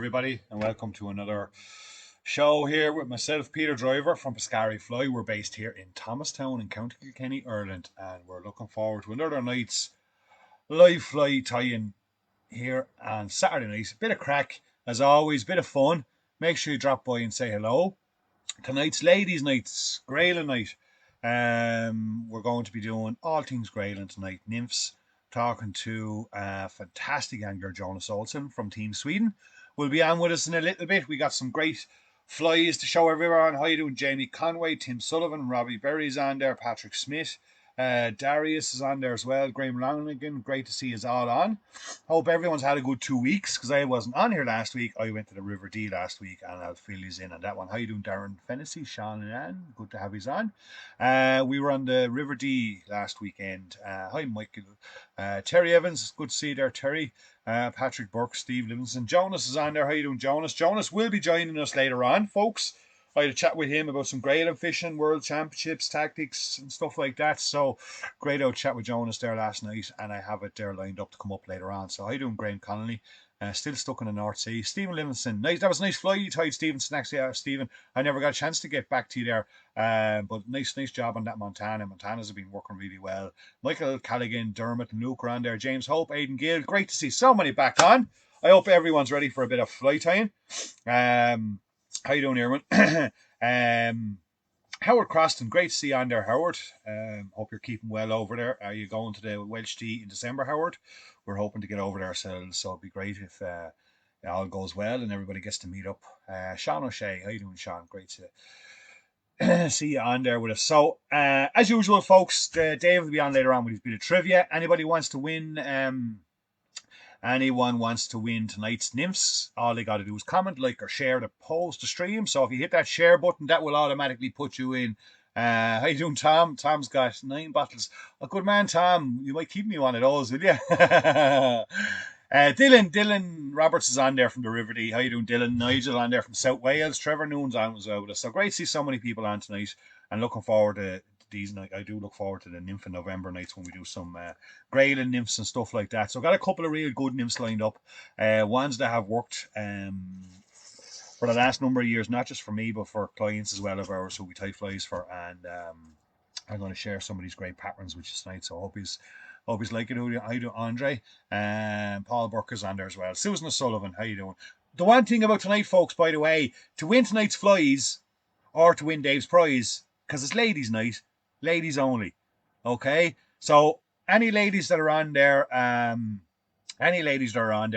everybody, and welcome to another show here with myself, Peter Driver from Piscari Fly. We're based here in Thomastown in County Kilkenny, Ireland, and we're looking forward to another night's live fly tie-in here on Saturday night. Bit of crack, as always, bit of fun. Make sure you drop by and say hello. Tonight's ladies' night's Grayling night. We're going to be doing all things Grayling tonight. Nymphs, talking to fantastic angler Jonas from Team Sweden. Will be on with us in a little bit. We got some great flies to show everyone. How you doing, Jamie Conway, Tim Sullivan, Robbie Berry's on there, Patrick Smith. Darius is on there as well. Graham Longnigan, great to see us all on. Hope everyone's had a good 2 weeks because I wasn't on here last week. I went to the River D last week and I'll fill you in on that one. How you doing, Darren Fennessy, Sean and Ann? Good to have you on. We were on the River D last weekend. Hi, Michael. Terry Evans, good to see you there, Terry. Patrick Burke, Steve Livingston. Jonas is on there. How you doing, Jonas? Jonas will be joining us later on, folks. I had a chat with him about some Grayling fishing, world championships, tactics, and stuff like that. So, great old chat with Jonas there last night, and I have it there lined up to come up later on. So, how you doing, Graham Connolly? Still stuck in the North Sea. Stephen Livingston. Nice. That was a nice fly you tied, Stevenson. Actually, Stephen, I never got a chance to get back to you there. But nice job on that Montana. Montana's have been working really well. Michael Callaghan, Dermot, and Luke are on there. James Hope, Aidan Gill. Great to see so many back on. I hope everyone's ready for a bit of fly tying. How you doing, Eamon? Howard Croston, great to see you on there, Howard. Hope you're keeping well over there. Are you going to the Welsh Tea in December, Howard? We're hoping to get over there ourselves, so it'd be great if it all goes well and everybody gets to meet up. Sean O'Shea, how you doing, Sean? Great to see you on there with us. So, as usual, folks, Dave will be on later on with his bit of trivia. Anybody wants to win Anyone wants to win tonight's nymphs, all they got to do is comment, like, or share the post, the stream. So if you hit that share button, that will automatically put you in. How you doing, Tom? Tom's got 9 bottles. A good man, Tom. You might keep me one of those, will you? Dylan Roberts is on there from the River Dee. How you doing, Dylan? Nigel on there from South Wales. Trevor Noon's on as well with us. So great to see so many people on tonight, and looking forward to these nights. I do look forward to the Nymph in November nights when we do some Grayling nymphs and stuff like that. So got a couple of real good nymphs lined up. Ones that have worked for the last number of years, not just for me, but for clients as well of ours who we tie flies for. And I'm going to share some of these great patterns with you tonight. So I hope he's like it. How you doing, Andre? Paul Burke is on there as well. Susan O'Sullivan, how you doing? The one thing about tonight, folks, by the way, to win tonight's flies or to win Dave's prize, because it's ladies' night, ladies only. Okay? So any ladies that are on there,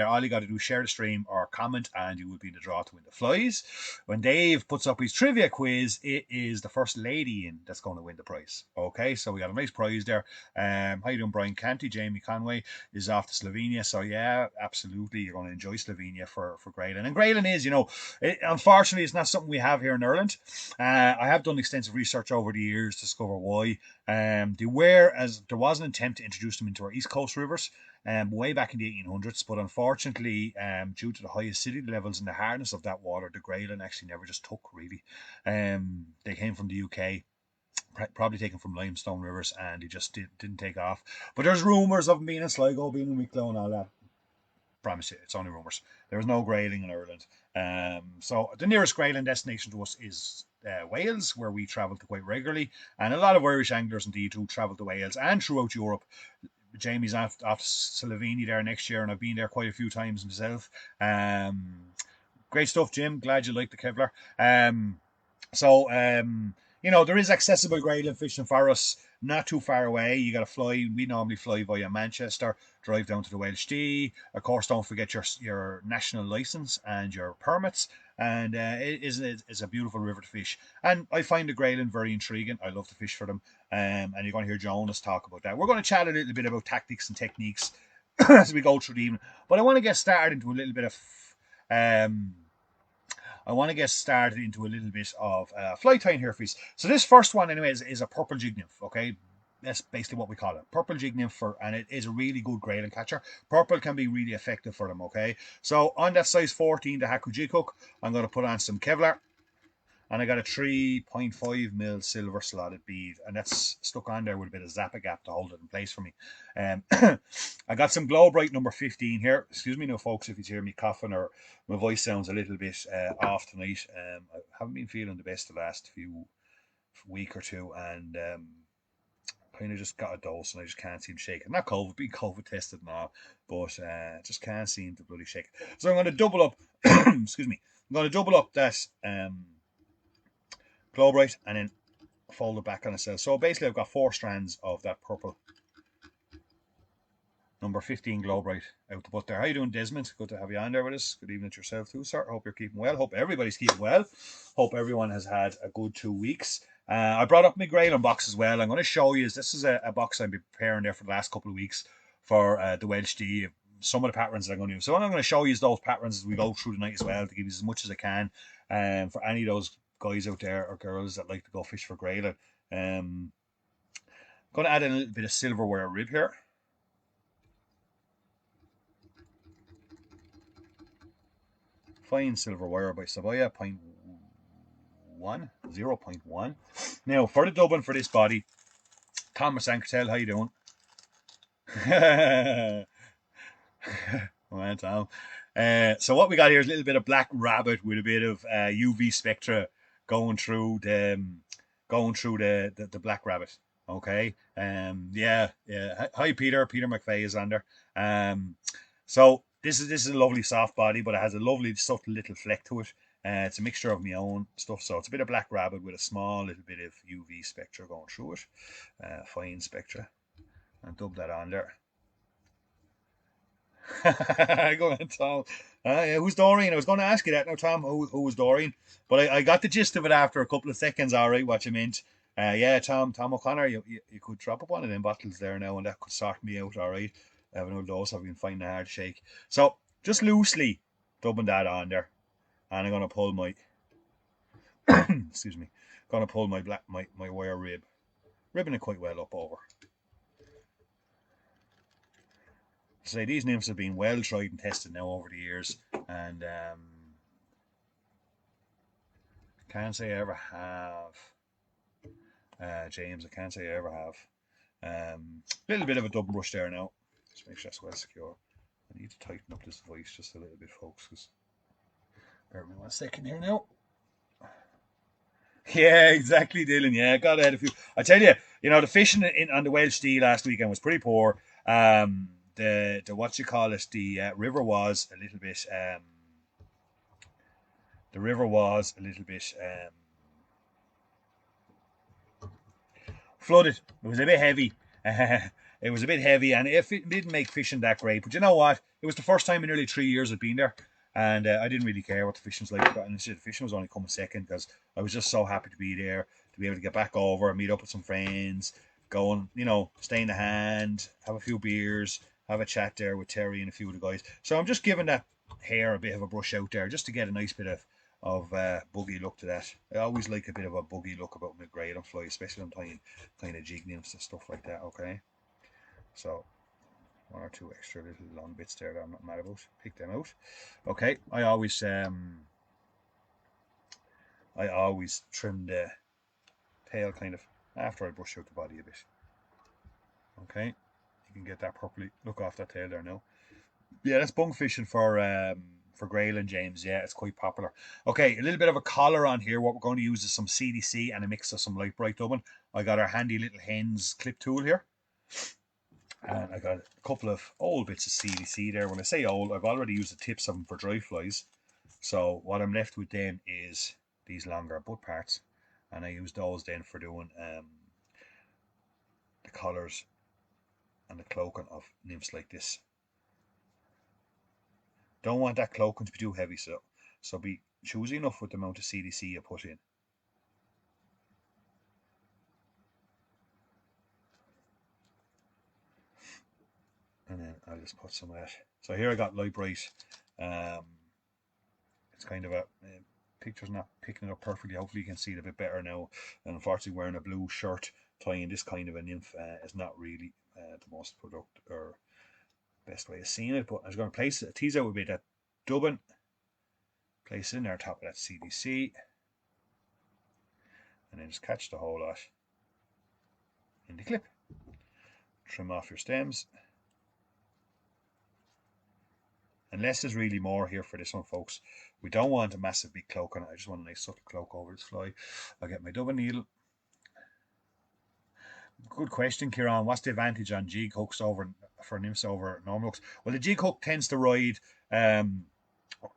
all you got to do is share the stream or comment, and you will be in the draw to win the flies. When Dave puts up his trivia quiz, it is the first lady in that's going to win the prize. Okay, so we got a nice prize there. How you doing, Brian Canty? Jamie Conway is off to Slovenia, so yeah, absolutely, you're going to enjoy Slovenia for Grayling. And Grayling is, unfortunately, it's not something we have here in Ireland. I have done extensive research over the years to discover why. There was an attempt to introduce them into our East Coast rivers. Way back in the 1800s, but unfortunately, due to the high acidity levels and the hardness of that water, the Grayling actually never just took, really. They came from the UK, probably taken from limestone rivers, and they just didn't take off. But there's rumours of them being in Sligo, being in Wicklow and all that. Promise you, it's only rumours. There's no Grayling in Ireland. So the nearest Grayling destination to us is Wales, where we travel to quite regularly, and a lot of Irish anglers indeed do travel to Wales and throughout Europe. Jamie's off to Slovenia there next year, and I've been there quite a few times myself. Great stuff, Jim. Glad you like the Kevlar. There is accessible Grayling fishing for us, not too far away. You got to fly. We normally fly via Manchester, drive down to the Welsh Dee. Of course, don't forget your national license and your permits. And it's a beautiful river to fish. And I find the Grayling very intriguing. I love to fish for them. And you're going to hear Jonas talk about that. We're going to chat a little bit about tactics and techniques as we go through the evening. But I want to get started into a little bit of fly tying here for you. So this first one, anyway, is a purple jig nymph. Okay, that's basically what we call it. Purple jig nymph, and it is a really good Grayling catcher. Purple can be really effective for them. Okay, so on that size 14, the Haku jig hook, I'm going to put on some Kevlar. And I got a 3.5 mil silver slotted bead, and that's stuck on there with a bit of Zappa Gap to hold it in place for me. I got some Glow Bright number 15 here. Excuse me now, folks, if you hear me coughing or my voice sounds a little bit off tonight. I haven't been feeling the best the last few week or two, and kind of just got a dose and I just can't seem to shake it. Not COVID, being COVID tested now, but just can't seem to bloody shake it. So I'm going to double up, excuse me, I'm going to double up that Glow Bright and then fold it back on itself. So basically I've got 4 strands of that purple number 15 Glow Bright out the butt there. How you doing, Desmond? Good to have you on there with us. Good evening to yourself too, sir. Hope you're keeping well. Hope everybody's keeping well. Hope everyone has had a good 2 weeks. I brought up my Grayling box as well. I'm going to show you, this is a box I've been preparing there for the last couple of weeks for the Welsh D. Some of the patterns that I'm going to use. So what I'm going to show you is those patterns as we go through the night as well, to give you as much as I can for any of those guys out there or girls that like to go fish for Grayling. I'm going to add in a little bit of silverware rib here. Fine silver wire by Savoia, 0.1. Now, for the dubbing for this body, Thomas Ankertel, how you doing? Well, Tom. So what we got here is a little bit of Black Rabbit with a bit of UV spectra going through the Black Rabbit. Okay. Yeah. Hi, Peter. Peter McVeigh is on there. So this is a lovely soft body, but it has a lovely subtle little fleck to it. It's a mixture of my own stuff, so it's a bit of Black Rabbit with a small little bit of UV spectra going through it, fine spectra, and dub that on there. Go ahead, Tom. Yeah, who's Doreen? I was going to ask you that now, Tom. Who was Doreen? But I got the gist of it after a couple of seconds. All right, what you meant. Yeah, Tom O'Connor, you could drop up one of them bottles there now, and that could sort me out. All right, having one of those, I've been finding a hard shake. So just loosely dubbing that on there, and I'm going to pull my excuse me, going to pull my wire rib, ribbing it quite well up over. Say these nymphs have been well tried and tested now over the years, and can't say I ever have. James, I can't say I ever have. Little bit of a double brush there now. Just make sure that's well secure. I need to tighten up this voice just a little bit, folks. Because bear with me 1 second here now. Yeah, exactly, Dylan. Yeah, got ahead a few. I tell you, the fishing on the Welsh D last weekend was pretty poor. The what you call it, the river was a little bit. The river was a little bit flooded. It was a bit heavy. It was a bit heavy, and it didn't make fishing that great. But you know what? It was the first time in nearly 3 years I'd been there, and I didn't really care what the fishing's like. And the fishing was only coming second because I was just so happy to be there, to be able to get back over, meet up with some friends, go and stay in the hand, have a few beers, have a chat there with Terry and a few of the guys. So I'm just giving that hair a bit of a brush out there, just to get a nice bit of buggy look to that. I always like a bit of a buggy look about my Grayling fly, especially when I'm tying kind of jig nymphs and stuff like that. Okay, so 1 or 2 extra little long bits there that I'm not mad about. Pick them out. Okay, I always trim the tail kind of after I brush out the body a bit. Okay, you can get that properly. Look off that tail there now. Yeah, that's bung fishing for Grayling, James. Yeah, it's quite popular. Okay, a little bit of a collar on here. What we're going to use is some CDC and a mix of some light bright dubbing. I got our handy little Hens clip tool here. And I got a couple of old bits of CDC there. When I say old, I've already used the tips of them for dry flies. So what I'm left with then is these longer butt parts. And I use those then for doing the collars and the cloaking of nymphs like this. Don't want that cloaking to be too heavy, so be choosy enough with the amount of CDC you put in. And then I'll just put some of that. So here I got light bright. It's kind of a picture's not picking it up perfectly. Hopefully you can see it a bit better now. And unfortunately, wearing a blue shirt tying this kind of a nymph is not really the most productive or best way of seeing it. But I was going to place it, tease out a bit that dubbing. Place it in there, top of that CDC. And then just catch the whole lot in the clip. Trim off your stems. And less is really more here for this one, folks. We don't want a massive big cloak on it. I just want a nice subtle cloak over this fly. I'll get my double needle. Good question, Kieran. What's the advantage on jig hooks over for nymphs over normal hooks? Well, the jig hook tends to ride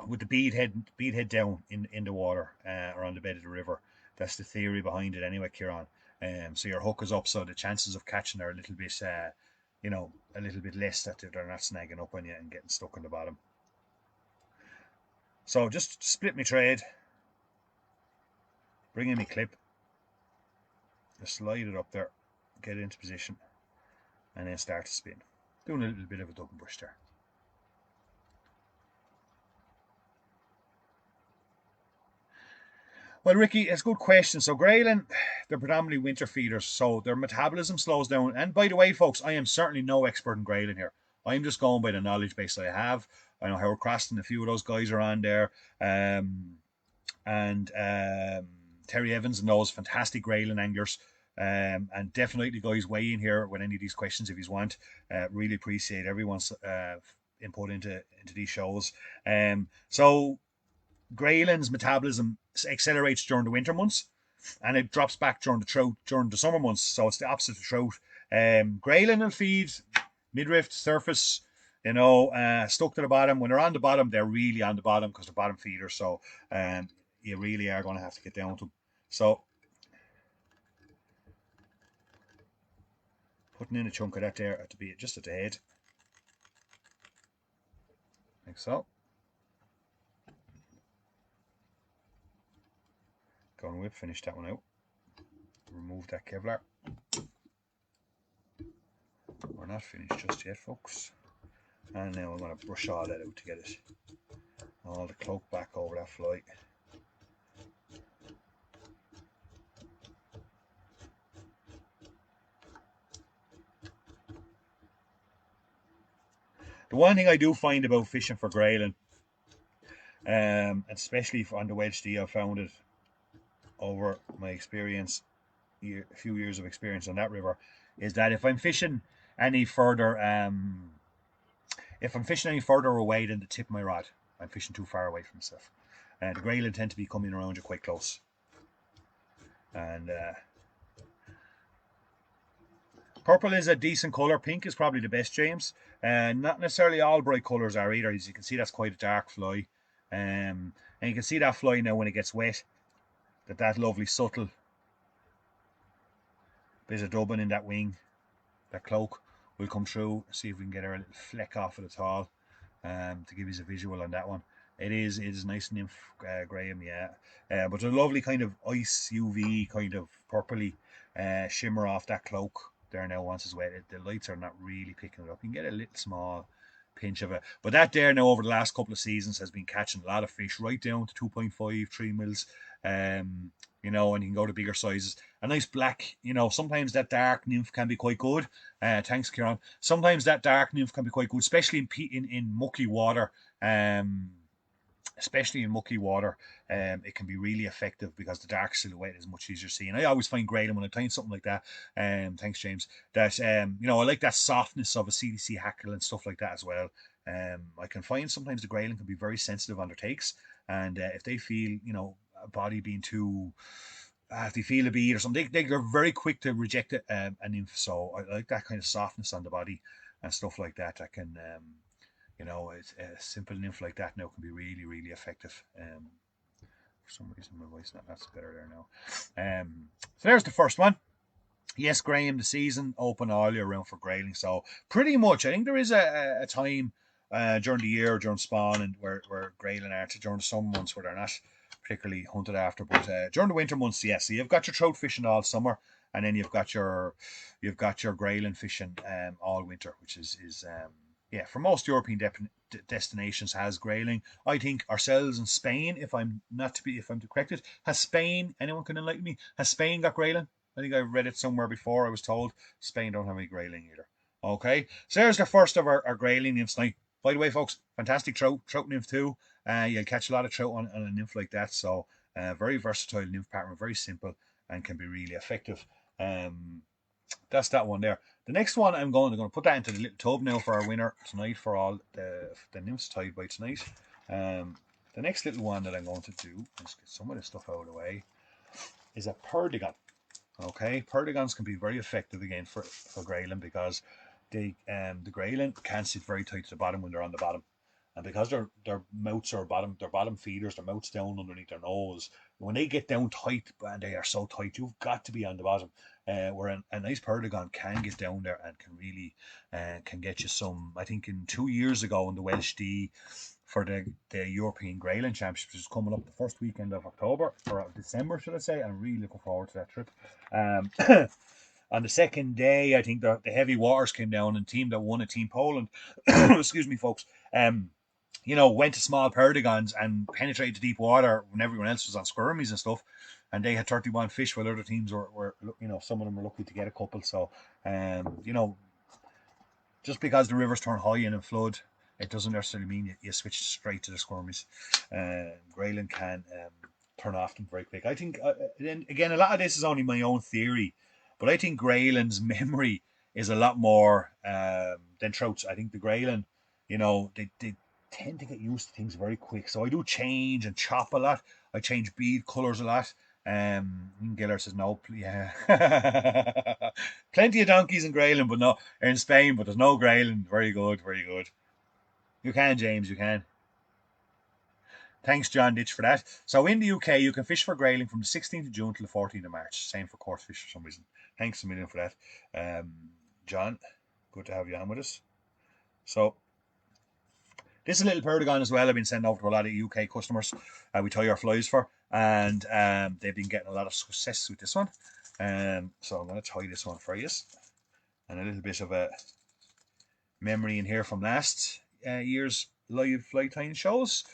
with the bead head down in the water or on the bed of the river. That's the theory behind it, anyway, Kieran. So your hook is up, so the chances of catching are a little bit, a little bit less, that they're not snagging up on you and getting stuck on the bottom. So just split my thread, bring in my clip, just slide it up there, get it into position, and then start to spin. Doing a little bit of a double brush there. Well, Ricky, it's a good question. So Grayling, they're predominantly winter feeders, so their metabolism slows down. And by the way, folks, I am certainly no expert in Grayling here. I'm just going by the knowledge base I have. I know Howard Croston, a few of those guys are on there. And Terry Evans and those fantastic Grayling anglers. And definitely, guys, weigh in here with any of these questions if you want. Really appreciate everyone's input into these shows. So Grayling's metabolism accelerates during the winter months, and it drops back during the summer months. So it's the opposite of trout. Grayling will feed midriff, surface, stuck to the bottom. When they're on the bottom, they're really on the bottom because they're bottom feeders. So you really are going to have to get down to them. So putting in a chunk of that there to be just at the head, like so. Go and whip, finish that one out. Remove that Kevlar. We're not finished just yet, folks. And now I'm going to brush all that out to get it all the cloak back over that fly. The one thing I do find about fishing for Grayling, especially on the wedge D, I've found it over my experience, a few years of experience on that river, is that if I'm fishing any further, away than the tip of my rod, I'm fishing too far away from myself. The Grayling tend to be coming around you quite close. And purple is a decent colour. Pink is probably the best, James. Not necessarily all bright colours are either. As you can see, that's quite a dark fly. And you can see that fly now when it gets wet, that lovely subtle bit of dubbing in that wing, that cloak will come through. See if we can get our little fleck off of the tall to give you a visual on that one. It is nice nymph Graham, yeah. But a lovely kind of ice UV kind of purpley shimmer off that cloak there now once it's wet. The lights are not really picking it up. You can get a little small pinch of it. But that there now over the last couple of seasons has been catching a lot of fish right down to 2.5, 3 mils. And you can go to bigger sizes. A nice black, sometimes that dark nymph can be quite good. Thanks, Kieran. Sometimes that dark nymph can be quite good, especially in mucky water. It can be really effective because the dark silhouette is much easier to see. And I always find Grayling when I'm tying something like that. Thanks, James. That I like that softness of a CDC hackle and stuff like that as well. I can find sometimes the Grayling can be very sensitive on their takes, and if they feel a body being too, if they feel a bead or something, they're very quick to reject it, a nymph. So I like that kind of softness on the body and stuff like that. That can it's a simple nymph like that now can be really, really effective. For some reason my voice that's better there now. So there's the first one. Yes, Graham, the season open all year round for Grayling. So pretty much, I think there is a time during the year, during spawn, and where Grayling are during the summer months where they're not particularly hunted after. But during the winter months, yes. So you've got your trout fishing all summer, and then you've got your Grayling fishing all winter, which is for most European destinations has Grayling. I think ourselves in Spain, if I'm corrected, has Spain, anyone can enlighten me, has Spain got Grayling? I think I read it somewhere before. I was told Spain don't have any Grayling either. Okay, so there's the first of our Grayling nymphs. Now, by the way, folks, fantastic trout nymph too. You'll catch a lot of trout on a nymph like that. So very versatile nymph pattern, very simple. and can be really effective. That's that one there. The next one I'm going to put that into the little tub now for our winner tonight for all the nymphs tied by tonight. The next little one that I'm going to do, let's get some of this stuff out of the way, is a perdigon. Okay, perdigons can be very effective again for Grayling because the Grayling can't sit very tight to the bottom when they're on the bottom. And because their mouths are their bottom feeders, their mouths down underneath their nose, when they get down tight, and they are so tight, you've got to be on the bottom. Where a nice perdigon can get down there and can really can get you some. I think in 2 years ago in the Welsh D for the European Grayling Championship, which is coming up the first weekend of October or December, should I say? I'm really looking forward to that trip. On the second day, I think the heavy waters came down, and team that won a Team Poland, excuse me, folks, went to small perdigons and penetrated deep water when everyone else was on skirmies and stuff. And they had 31 fish while other teams were some of them were lucky to get a couple. So, just because the rivers turn high and in flood, it doesn't necessarily mean you switch straight to the skirmies. Grayling can turn off them very quick. I think, then again, a lot of this is only my own theory, but I think Grayling's memory is a lot more than Trout's. I think the Grayling, they tend to get used to things very quick. So I do change and chop a lot. I change bead colours a lot. Giller says no, yeah. Plenty of donkeys in Grayling, but no, in Spain, but there's no Grayling. Very good, very good. You can, James, you can. Thanks, John Ditch, for that. So in the UK, you can fish for Grayling from the 16th of June till the 14th of March. Same for coarse fish for some reason. Thanks a million for that. John, good to have you on with us. So this is a little perdigon as well. I've been sending over to a lot of UK customers. We tie our flies for, and they've been getting a lot of success with this one. So I'm going to tie this one for you, and a little bit of a memory in here from last year's live fly tying shows.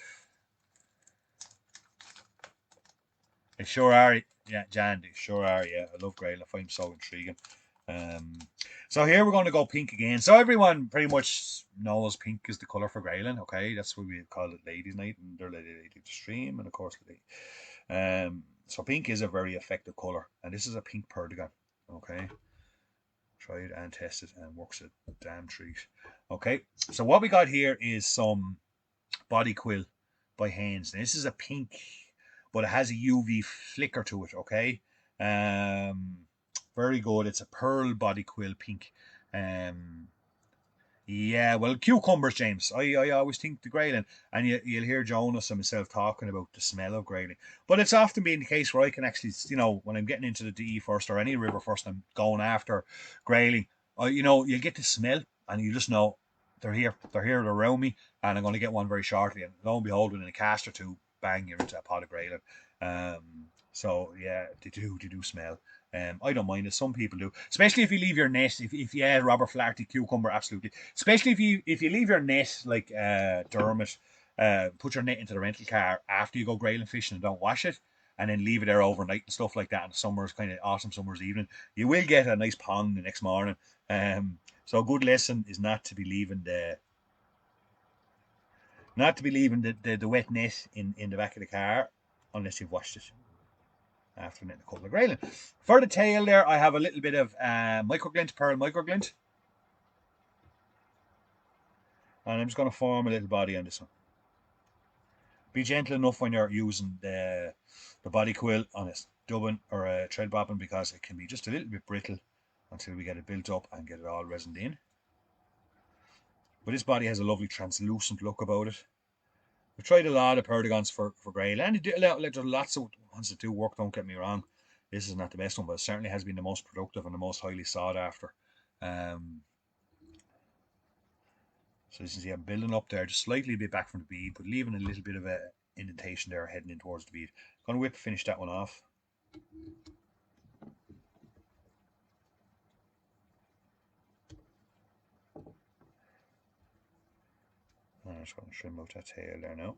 They sure are, yeah, Jan. They sure are, yeah. I love Grayling. I find them so intriguing. So here we're going to go pink again. So everyone pretty much knows pink is the colour for Grayling, okay? That's what we call it Ladies' Night, and they're Lady Stream, and of course, so pink is a very effective colour, and this is a pink perdigon, okay? Tried and tested and works a damn treat. Okay, so what we got here is some body quill by Haynes. Now, this is a pink, but it has a UV flicker to it, okay? Very good. It's a pearl body quill pink. Yeah, well, cucumbers, James. I always think the Grayling, and you'll hear Jonas and myself talking about the smell of Grayling. But it's often been the case where I can actually, when I'm getting into the DE first or any river first, I'm going after Grayling. You get the smell, and you just know they're here. They're here around me, and I'm going to get one very shortly. And lo and behold, within a cast or two, bang, you're into a pot of Grayling. So yeah, they do smell. I don't mind it. Some people do, especially if you leave your net. If yeah, Robert Flaherty, cucumber, absolutely. Especially if you leave your net like Dermot, put your net into the rental car after you go Grayling fishing and don't wash it, and then leave it there overnight and stuff like that. In the summer's kind of awesome summer's evening, you will get a nice pond the next morning. So a good lesson is not to be leaving the wet net in the back of the car unless you've washed it after netting a couple of Grayling. For the tail there, I have a little bit of microglint, pearl microglint. And I'm just going to form a little body on this one. Be gentle enough when you're using the body quill on a dubbin or a thread bobbin, because it can be just a little bit brittle until we get it built up and get it all resined in. But this body has a lovely translucent look about it. We've tried a lot of perdigons for Grayling, and there's lots of ones that do work, don't get me wrong. This is not the best one, but it certainly has been the most productive and the most highly sought after. So you can see I'm building up there, just slightly a bit back from the bead, but leaving a little bit of a indentation there heading in towards the bead. Going to finish that one off. I'm just going to trim out that tail there now.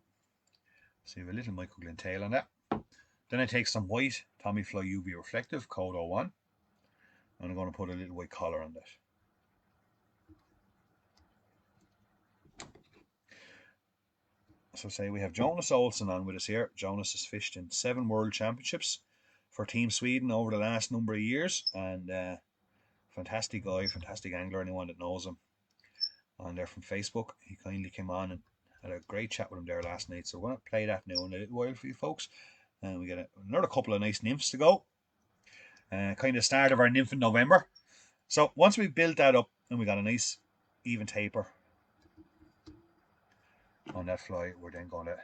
So you have a little microglint tail on that. Then I take some white Tommy Fly UV Reflective, code 01. And I'm going to put a little white collar on that. So say we have Jonas Olsen on with us here. Jonas has fished in 7 World Championships, for Team Sweden over the last number of years, and fantastic guy, fantastic angler. Anyone that knows him on there from Facebook, he kindly came on and had a great chat with him there last night. So we're going to play that now in a little while for you folks, and we get another couple of nice nymphs to go. Kind of start of our nymph in November. So once we've built that up and we got a nice even taper on that fly, we're then going to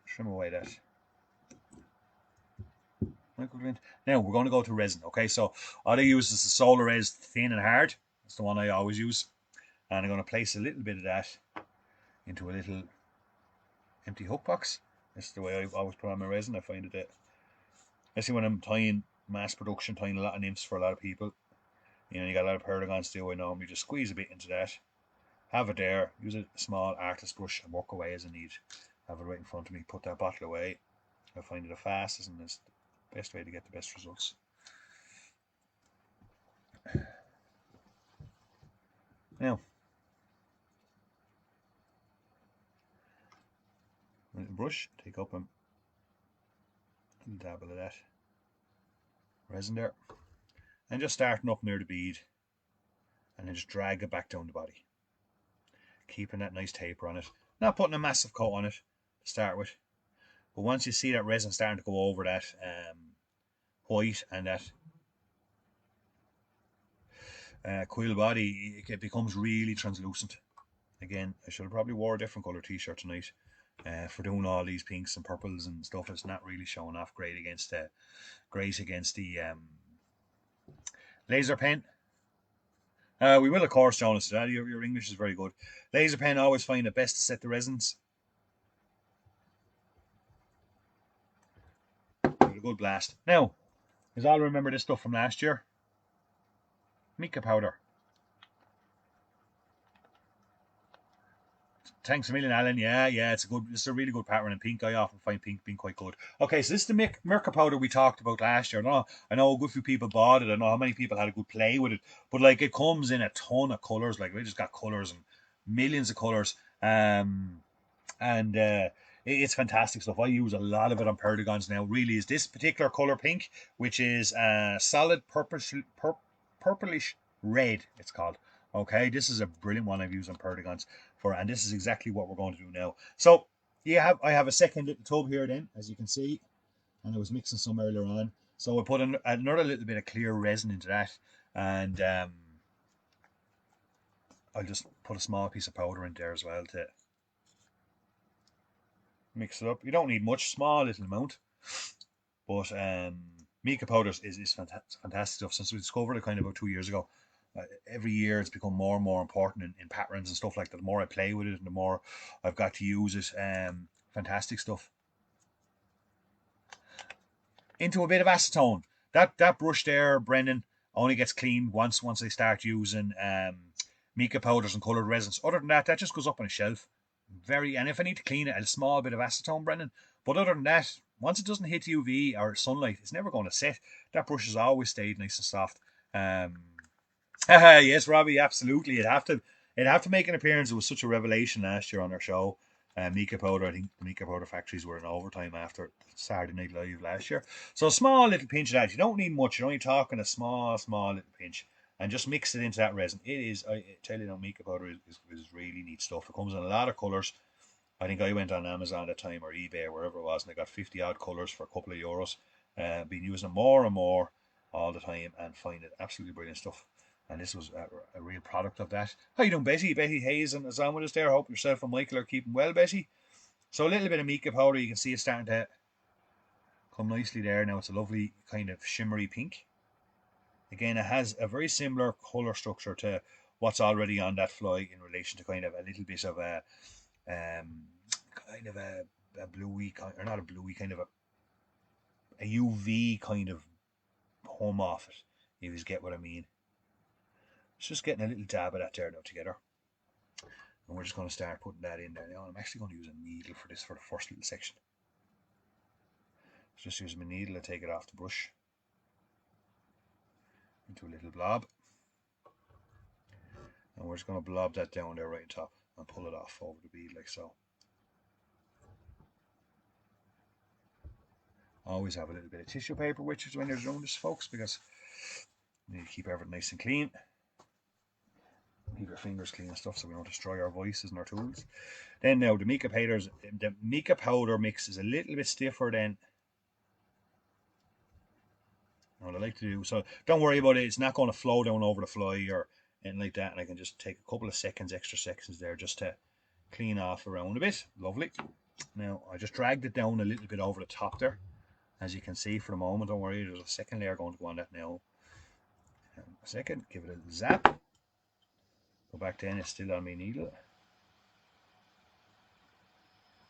trim away that. Now we're going to go to resin. Okay, so all I use is the Solar Res thin and hard. That's the one I always use. And I'm going to place a little bit of that into a little empty hook box. That's the way I always put on my resin. I find it, especially when I'm tying mass production, tying a lot of nymphs for a lot of people. You know, you got a lot of Perdigons too. I normally just squeeze a bit into that. Have it there. Use a small artist brush and work away as I need. Have it right in front of me. Put that bottle away. I find it the fastest and it's the best way to get the best results. Now, little brush, take up a dabble of that resin there, and just starting up near the bead, and then just drag it back down the body, keeping that nice taper on it. Not putting a massive coat on it to start with, but once you see that resin starting to go over that white and that quill body, it becomes really translucent. Again, I should have probably wore a different colour t-shirt tonight for doing all these pinks and purples and stuff. It's not really showing off great against the laser pen. We will, of course, Jonas. Your English is very good. Laser pen, always find it best to set the resins. Give it a good blast. Now, as all remember this stuff from last year, mica powder. Thanks a million, Alan. Yeah, it's a really good pattern in pink. I often find pink being quite good. Okay, so this is the mica powder we talked about last year. I know a good few people bought it. I know how many people had a good play with it. But like, it comes in a ton of colours. Like, we just got colours and millions of colours. It's fantastic stuff. I use a lot of it on Perdigons now. Really, is this particular colour pink, which is solid purplish red. It's called. Okay, this is a brilliant one I've used on Perdigons for, and this is exactly what we're going to do now. So I have a second little tub here then, as you can see, and I was mixing some earlier on. So I put another little bit of clear resin into that, and I'll just put a small piece of powder in there as well to mix it up. You don't need much, small little amount, but mica powder is fantastic stuff. Since we discovered it kind of about 2 years ago, every year it's become more and more important in patterns and stuff like that. The more I play with it and the more I've got to use it. Fantastic stuff. Into a bit of acetone. That brush there, Brendan, only gets cleaned once I start using mica powders and coloured resins. Other than that just goes up on a shelf. And if I need to clean it, a small bit of acetone, Brendan. But other than that, once it doesn't hit UV or sunlight, it's never going to set. That brush has always stayed nice and soft. Yes, Robbie, absolutely. It'd have to make an appearance. It was such a revelation last year on our show. Mica powder, I think the mica powder factories were in overtime after Saturday Night Live last year. So a small little pinch of that. You don't need much. You're only talking a small little pinch. And just mix it into that resin. It is, I tell you, mica powder is really neat stuff. It comes in a lot of colours. I think I went on Amazon at the time or eBay or wherever it was, and I got 50 odd colours for a couple of euros. Been using them more and more all the time and find it absolutely brilliant stuff. And this was a real product of that. How you doing, Betty? Betty Hayes is on with us there. Hope yourself and Michael are keeping well, Betty. So a little bit of mica powder. You can see it starting to come nicely there. Now it's a lovely kind of shimmery pink. Again, it has a very similar colour structure to what's already on that fly in relation to kind of a little bit of a kind of a bluey, or not a bluey, kind of a UV kind of hum off it. You just get what I mean. It's just getting a little dab of that there now together. And we're just going to start putting that in there now. I'm actually going to use a needle for this for the first little section. Just use my needle to take it off the brush into a little blob. And we're just going to blob that down there right on top and pull it off over the bead like so. Always have a little bit of tissue paper with you when you're doing this, folks, because you need to keep everything nice and clean. Keep your fingers clean and stuff so we don't destroy our voices and our tools. Then now the mica powder mix is a little bit stiffer than what I like to do. So don't worry about it. It's not going to flow down over the fly or anything like that. And I can just take a couple of seconds, extra seconds there, just to clean off around a bit. Lovely. Now I just dragged it down a little bit over the top there, as you can see for the moment. Don't worry, there's a second layer going to go on that now. A second, give it a little zap. Go back to it's still on my needle.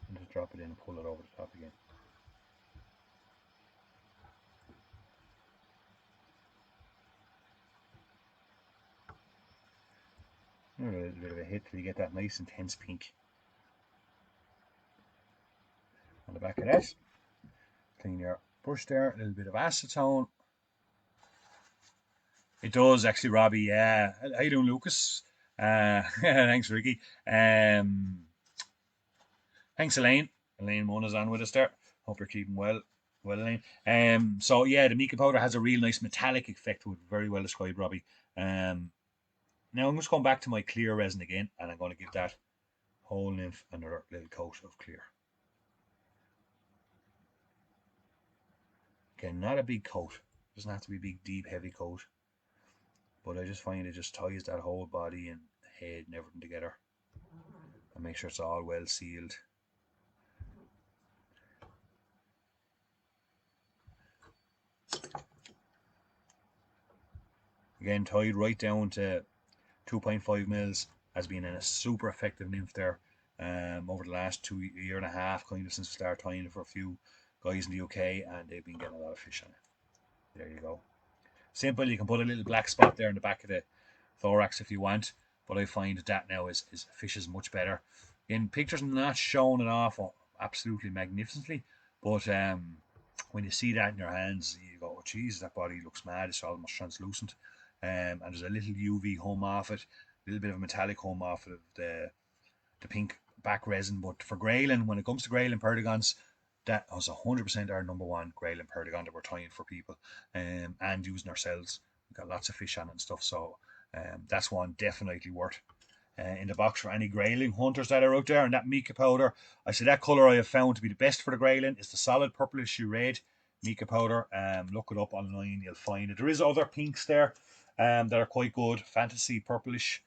And just drop it in and pull it over the top again. A little bit of a hit till you get that nice intense pink on the back of that. Clean your brush there, a little bit of acetone. It does actually, Robbie. Yeah. How you doing, Lucas? Thanks, Ricky. Thanks, Elaine. Elaine Mona's on with us there. Hope you're keeping well. Well, Elaine. So yeah, the mica powder has a real nice metallic effect to it. Very well described, Robbie. Now I'm just going back to my clear resin again, and I'm going to give that whole nymph another little coat of clear. Again, not a big coat. It doesn't have to be a big, deep, heavy coat. But I just find it just ties that whole body and head and everything together. And make sure it's all well sealed. Again, tied right down to 2.5 mils, has been a super effective nymph there over the last year and a half, kind of since we started tying it for a few guys in the UK, and they've been getting a lot of fish on it. There you go. Simple. You can put a little black spot there in the back of the thorax if you want, but I find that now is fish is much better. In pictures, not showing it off absolutely magnificently, but when you see that in your hands, you go, oh, geez, that body looks mad. It's almost translucent. And there's a little UV hum off it, a little bit of a metallic hum off of the pink back resin. But for Grayling, when it comes to Grayling Perdigons, that was 100% our number one Grayling Perdigon that we're tying for people and using ourselves. We've got lots of fish on it and stuff, so that's one definitely worth in the box for any Grayling hunters that are out there. And that mica powder, I say that colour I have found to be the best for the Grayling is the solid purplish red mica powder. Look it up online, you'll find it. There is other pinks there that are quite good. Fantasy purplish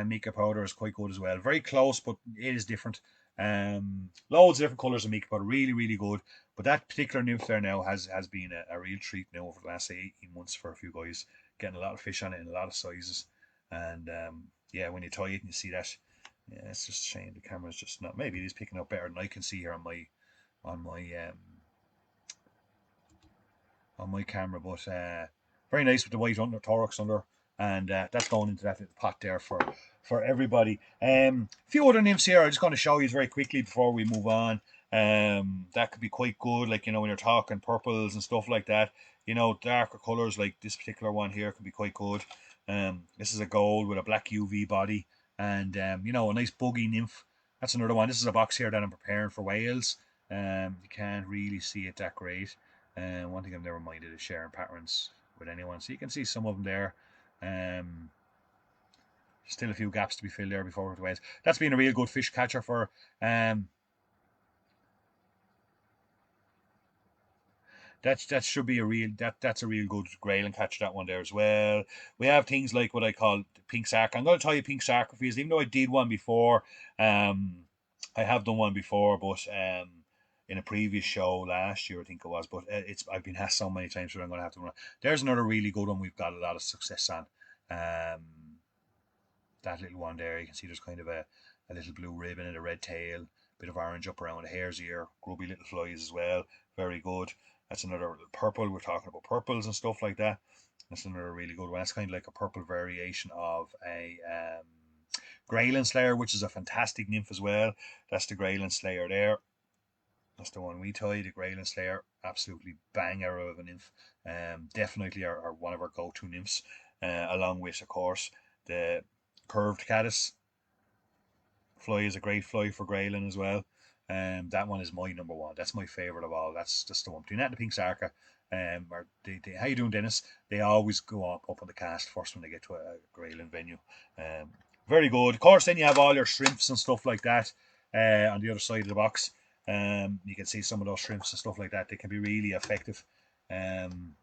mica powder is quite good as well. Very close, but it is different. Loads of different colours of mica powder, really, really good. But that particular nymph there now has been a real treat now over the last 18 months for a few guys, getting a lot of fish on it in a lot of sizes. And yeah, when you tie it and you see that, yeah, it's just a shame the camera's just not. Maybe it is picking up better than I can see here on my camera, but very nice with the white under thorax under, and that's going into that little pot there for everybody. A few other nymphs here I'm just going to show you very quickly before we move on. That could be quite good, like when you're talking purples and stuff like that. Darker colors like this particular one here could be quite good. This is a gold with a black UV body, and a nice buggy nymph. That's another one. This is a box here that I'm preparing for Wales. You can't really see it that great. One thing I've never minded is sharing patterns with anyone, so you can see some of them there. Still a few gaps to be filled there before it went. That's been a real good fish catcher for that should be that's a real good Grayling catch, that one there as well. We have things like what I call pink sark. I'm going to tell you pink sacrifice, even though I did one before. I have done one before, but in a previous show last year, I think it was. But I've been asked so many times, so I'm going to have to run. There's another really good one we've got a lot of success on. That little one there, you can see there's kind of a little blue ribbon and a red tail, bit of orange up around the hare's ear, grubby little flies as well. Very good. That's another purple. We're talking about purples and stuff like that. That's another really good one. That's kind of like a purple variation of a Grayling Slayer, which is a fantastic nymph as well. That's the Grayling Slayer there. That's the one we tie, the Grayling Slayer. Absolutely banger of a nymph. Definitely are one of our go-to nymphs, along with, of course, the curved caddis fly is a great fly for Grayling as well. That one is my number one. That's my favorite of all. That's just the one. Between that and the pink sarka. Or how you doing, Dennis? They always go up on the cast first when they get to a Grayling venue. Um, Very good. Of course, then you have all your shrimps and stuff like that on the other side of the box. You can see some of those shrimps and stuff like that. They can be really effective. Um,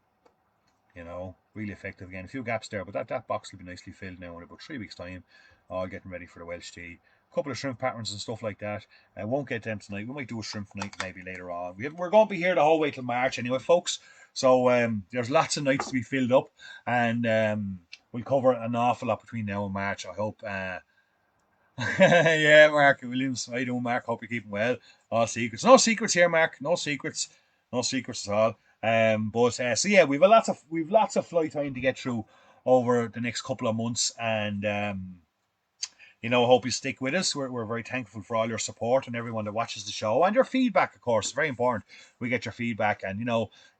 really effective again. A few gaps there, but that box will be nicely filled now in about 3 weeks' time. All getting ready for the Welsh tea. A couple of shrimp patterns and stuff like that. I won't get them tonight. We might do a shrimp night maybe later on. We're going to be here the whole way till March anyway, folks. So there's lots of nights to be filled up, and we'll cover an awful lot between now and March. I hope. Yeah, Mark Williams. I do, Mark. Hope you're keeping well. All secrets. No secrets here, Mark. No secrets. No secrets at all. But so yeah, we've lots of flight time to get through over the next couple of months, and hope you stick with us. We're very thankful for all your support and everyone that watches the show and your feedback, of course. Very important. We get your feedback, and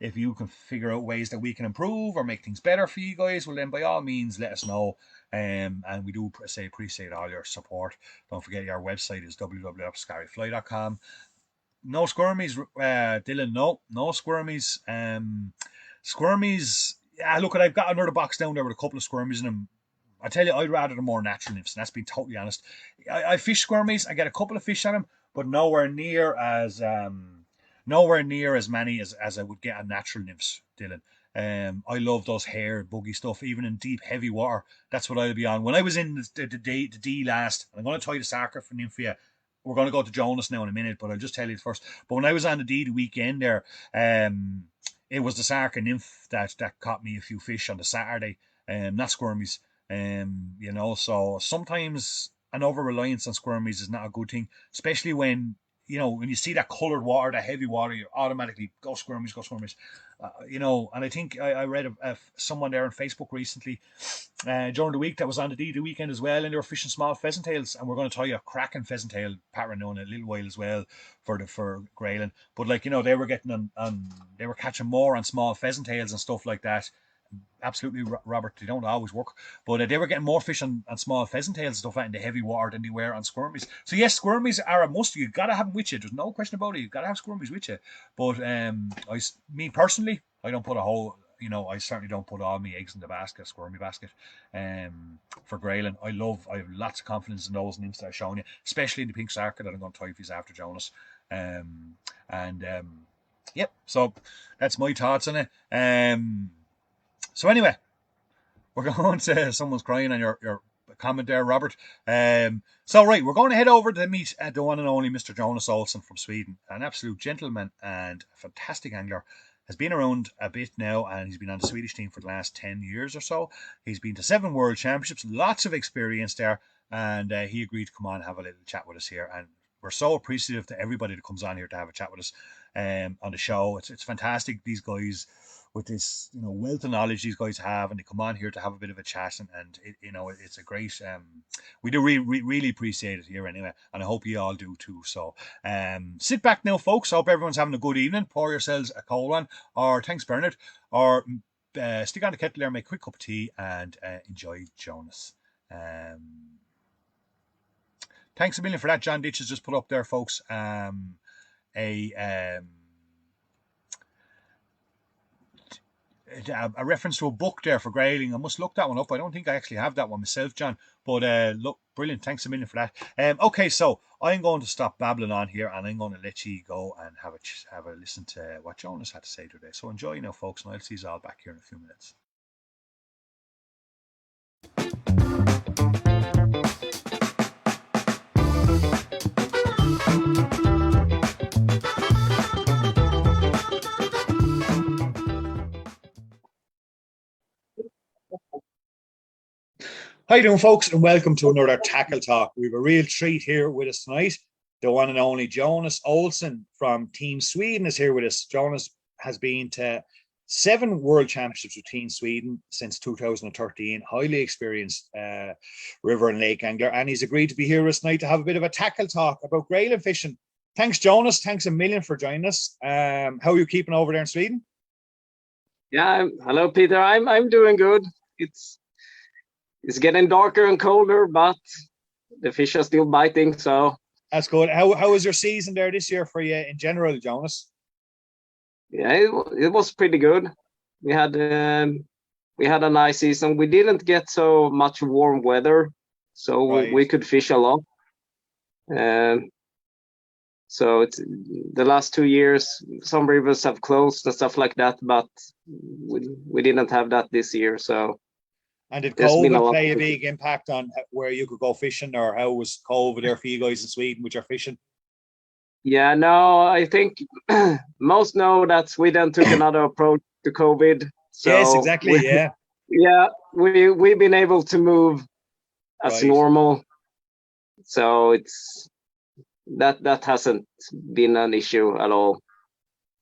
if you can figure out ways that we can improve or make things better for you guys, well then by all means let us know. And we do appreciate all your support. Don't forget our website is www.scaryfly.com. No squirmies, Dylan. No squirmies. Squirmies. Yeah, look, I've got another box down there with a couple of squirmies in them. I tell you, I'd rather the more natural nymphs, and that's being totally honest. I fish squirmies. I get a couple of fish on them, but nowhere near as many as I would get on natural nymphs, Dylan. I love those hair buggy stuff, even in deep, heavy water. That's what I'll be on. When I was in the D last, I'm going to tell you the sarker for Nymphia. We're going to go to Jonas now in a minute, but I'll just tell you first. But when I was on the D the weekend there, it was the sarker nymph that caught me a few fish on the Saturday, not squirmies. So sometimes an over reliance on squirmies is not a good thing, especially when you see that coloured water, that heavy water, you automatically go squirmies, go squirmies. And I think I read someone there on Facebook recently during the week that was on the weekend as well, and they were fishing small pheasant tails, and we're going to tell you a cracking pheasant tail pattern now in a little while as well for Grayling. But they were getting they were catching more on small pheasant tails and stuff like that. Absolutely, Robert. They don't always work, but they were getting more fish on small pheasant tails and stuff like in the heavy water than they were on squirmies. So yes, squirmies are a must. You've got to have them with you. There's no question about it. You've got to have squirmies with you. But me personally, I don't put a whole. I certainly don't put all my eggs in the squirmy basket. For Grayling, I have lots of confidence in those nymphs that I've shown you, especially in the pink sarker that I'm going to tie for after Jonas. Yep. So that's my thoughts on it. So anyway, we're going to someone's crying on your comment there, Robert. So right, we're going to head over to meet the one and only Mr. Jonas Olsson from Sweden, an absolute gentleman and a fantastic angler. Has been around a bit now, and he's been on the Swedish team for the last 10 years or so. He's been to 7 World Championships, lots of experience there, and he agreed to come on and have a little chat with us here. And we're so appreciative to everybody that comes on here to have a chat with us on the show. It's fantastic. These guys, with this wealth of knowledge these guys have, and they come on here to have a bit of a chat, and it's a great we do really appreciate it here anyway, and I hope you all do too. So sit back now, folks. I hope everyone's having a good evening. Pour yourselves a cold one, or thanks Bernard, or stick on the kettle there, make a quick cup of tea, and enjoy Jonas. Thanks a million for that. John Ditch has just put up there, folks, a reference to a book there for Grayling. I must look that one up. I don't think I actually have that one myself, John. But look, brilliant. Thanks a million for that. Okay, so I'm going to stop babbling on here, and I'm going to let you go and have a listen to what Jonas had to say today. So enjoy now, folks, and I'll see you all back here in a few minutes. How you doing, folks, and welcome to another Tackle Talk. We have a real treat here with us tonight. The one and only Jonas Olsson from Team Sweden is here with us. Jonas has been to 7 World Championships with Team Sweden since 2013. Highly experienced river and lake angler, and he's agreed to be here with us tonight to have a bit of a tackle talk about Grayling fishing. Thanks, Jonas. Thanks a million for joining us. How are you keeping over there in Sweden? Yeah, hello, Peter. I'm doing good. It's getting darker and colder, but the fish are still biting, so That's good. How was your season there this year for you in general, Jonas? Yeah, it was pretty good. We had a nice season. We didn't get so much warm weather, so Right. we could fish a lot. Um, so it's the last 2 years, some rivers have closed and stuff like that, but we didn't have that this year. So And did there's been a COVID lot play a of big impact on where you could go fishing, or how was COVID there for you guys in Sweden with your fishing? Yeah, no, I think most know that Sweden took another approach to COVID. Yes, So exactly. Yeah. yeah, we've been able to move as Right. normal. So that hasn't been an issue at all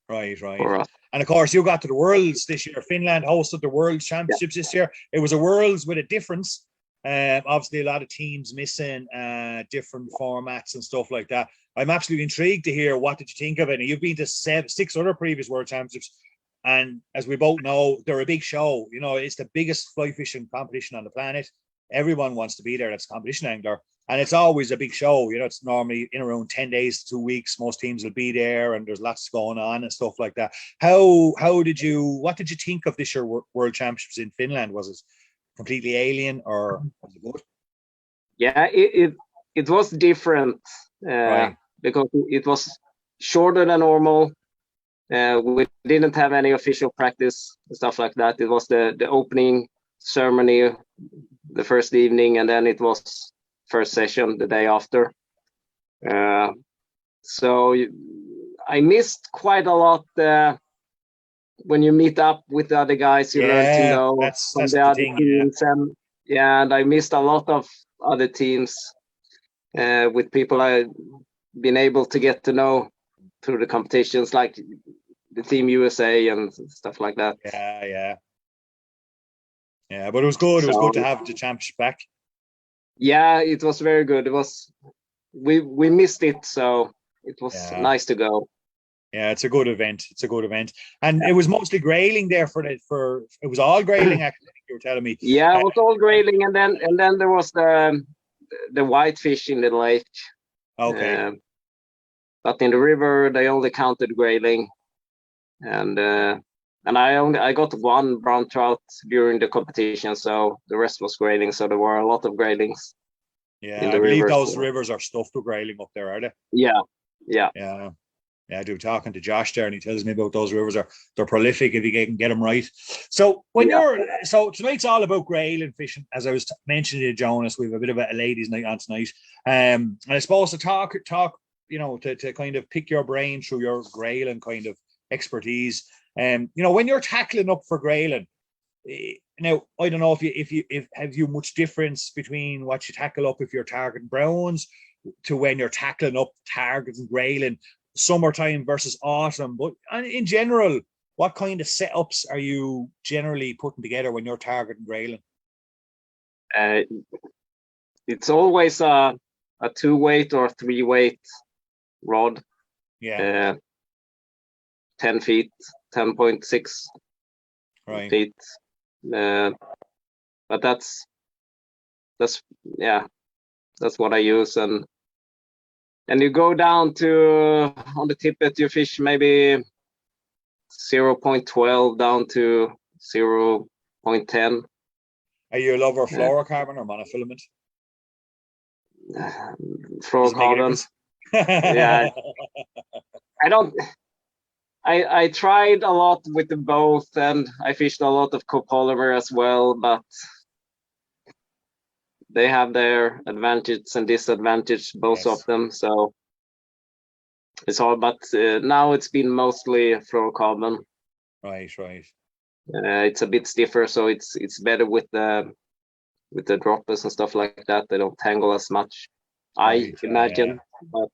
Right. Right. for us. And of course, you got to the Worlds this year. Finland hosted the World Yeah, Championships this year. It was a Worlds with a difference. Obviously, a lot of teams missing different formats and stuff like that. I'm absolutely intrigued to hear what did you think of it. And you've been to six other previous World Championships, and as we both know, they're a big show. You know, it's the biggest fly fishing competition on the planet. Everyone wants to be there. That's a competition angler, and it's always a big show. You know, it's normally in around 10 days to 2 weeks. Most teams will be there, and there's lots going on and stuff like that. What did you think of this year World Championships in Finland? Was it completely alien, or was it good? yeah, it was different Right. because it was shorter than normal. We didn't have any official practice and stuff like that. It was the opening ceremony the first evening, and then it was first session the day after. Uh, so I missed quite a lot. When you meet up with the other guys, you learn to Yeah, know from that's the the other thing. Yeah. teams, and yeah, and I missed a lot of other teams with people I've been able to get to know through the competitions, like the Team USA and stuff like that. Yeah, yeah, yeah. But it was good. It was So good to have the championship back. yeah, it was very good. It was we missed it, so it was Yeah, nice to go. yeah. It's a good event. It's a good event, and Yeah, it was mostly grayling there for it was all grayling. Actually, I think you were telling me. yeah, Uh, it was all grayling, and then there was the whitefish in the lake. okay. Um, but in the river, they only counted grayling, and I got one brown trout during the competition, so the rest was grayling. So there were a lot of graylings Yeah, in I the believe river. those So rivers are stuffed with grayling up there, are they? yeah, yeah, Yeah. Yeah, I do. Talking to Josh there, and he tells me about those rivers are they're prolific if you can get them right. So yeah. tonight's all about grayling fishing, as I was mentioning to Jonas. We have a bit of a ladies' night on tonight, and I suppose to talk, to kind of pick your brain through your grayling kind of expertise. When you're tackling up for grayling, now I don't know if have you much difference between what you tackle up if you're targeting browns to when you're tackling up targets and grayling, summertime versus autumn. But in general, what kind of setups are you generally putting together when you're targeting grayling? Uh, it's always a 2 weight or 3 weight rod, Yeah, uh, 10 feet, 10.6 right. feet. Uh, but that's yeah, that's what I use, and you go down to on the tippet you fish maybe 0.12 down to 0.10. Are you a lover of uh, fluorocarbon or monofilament? Doesn't make a fluorocarbon. difference. Yeah, I don't. I tried a lot with the both, and I fished a lot of copolymer as well, but they have their advantage and disadvantage, both of Yes. them. So it's all. But now it's been mostly fluorocarbon. Right, right. It's a bit stiffer, so it's better with the droppers and stuff like that. They don't tangle as much, I Right. Yeah. imagine. But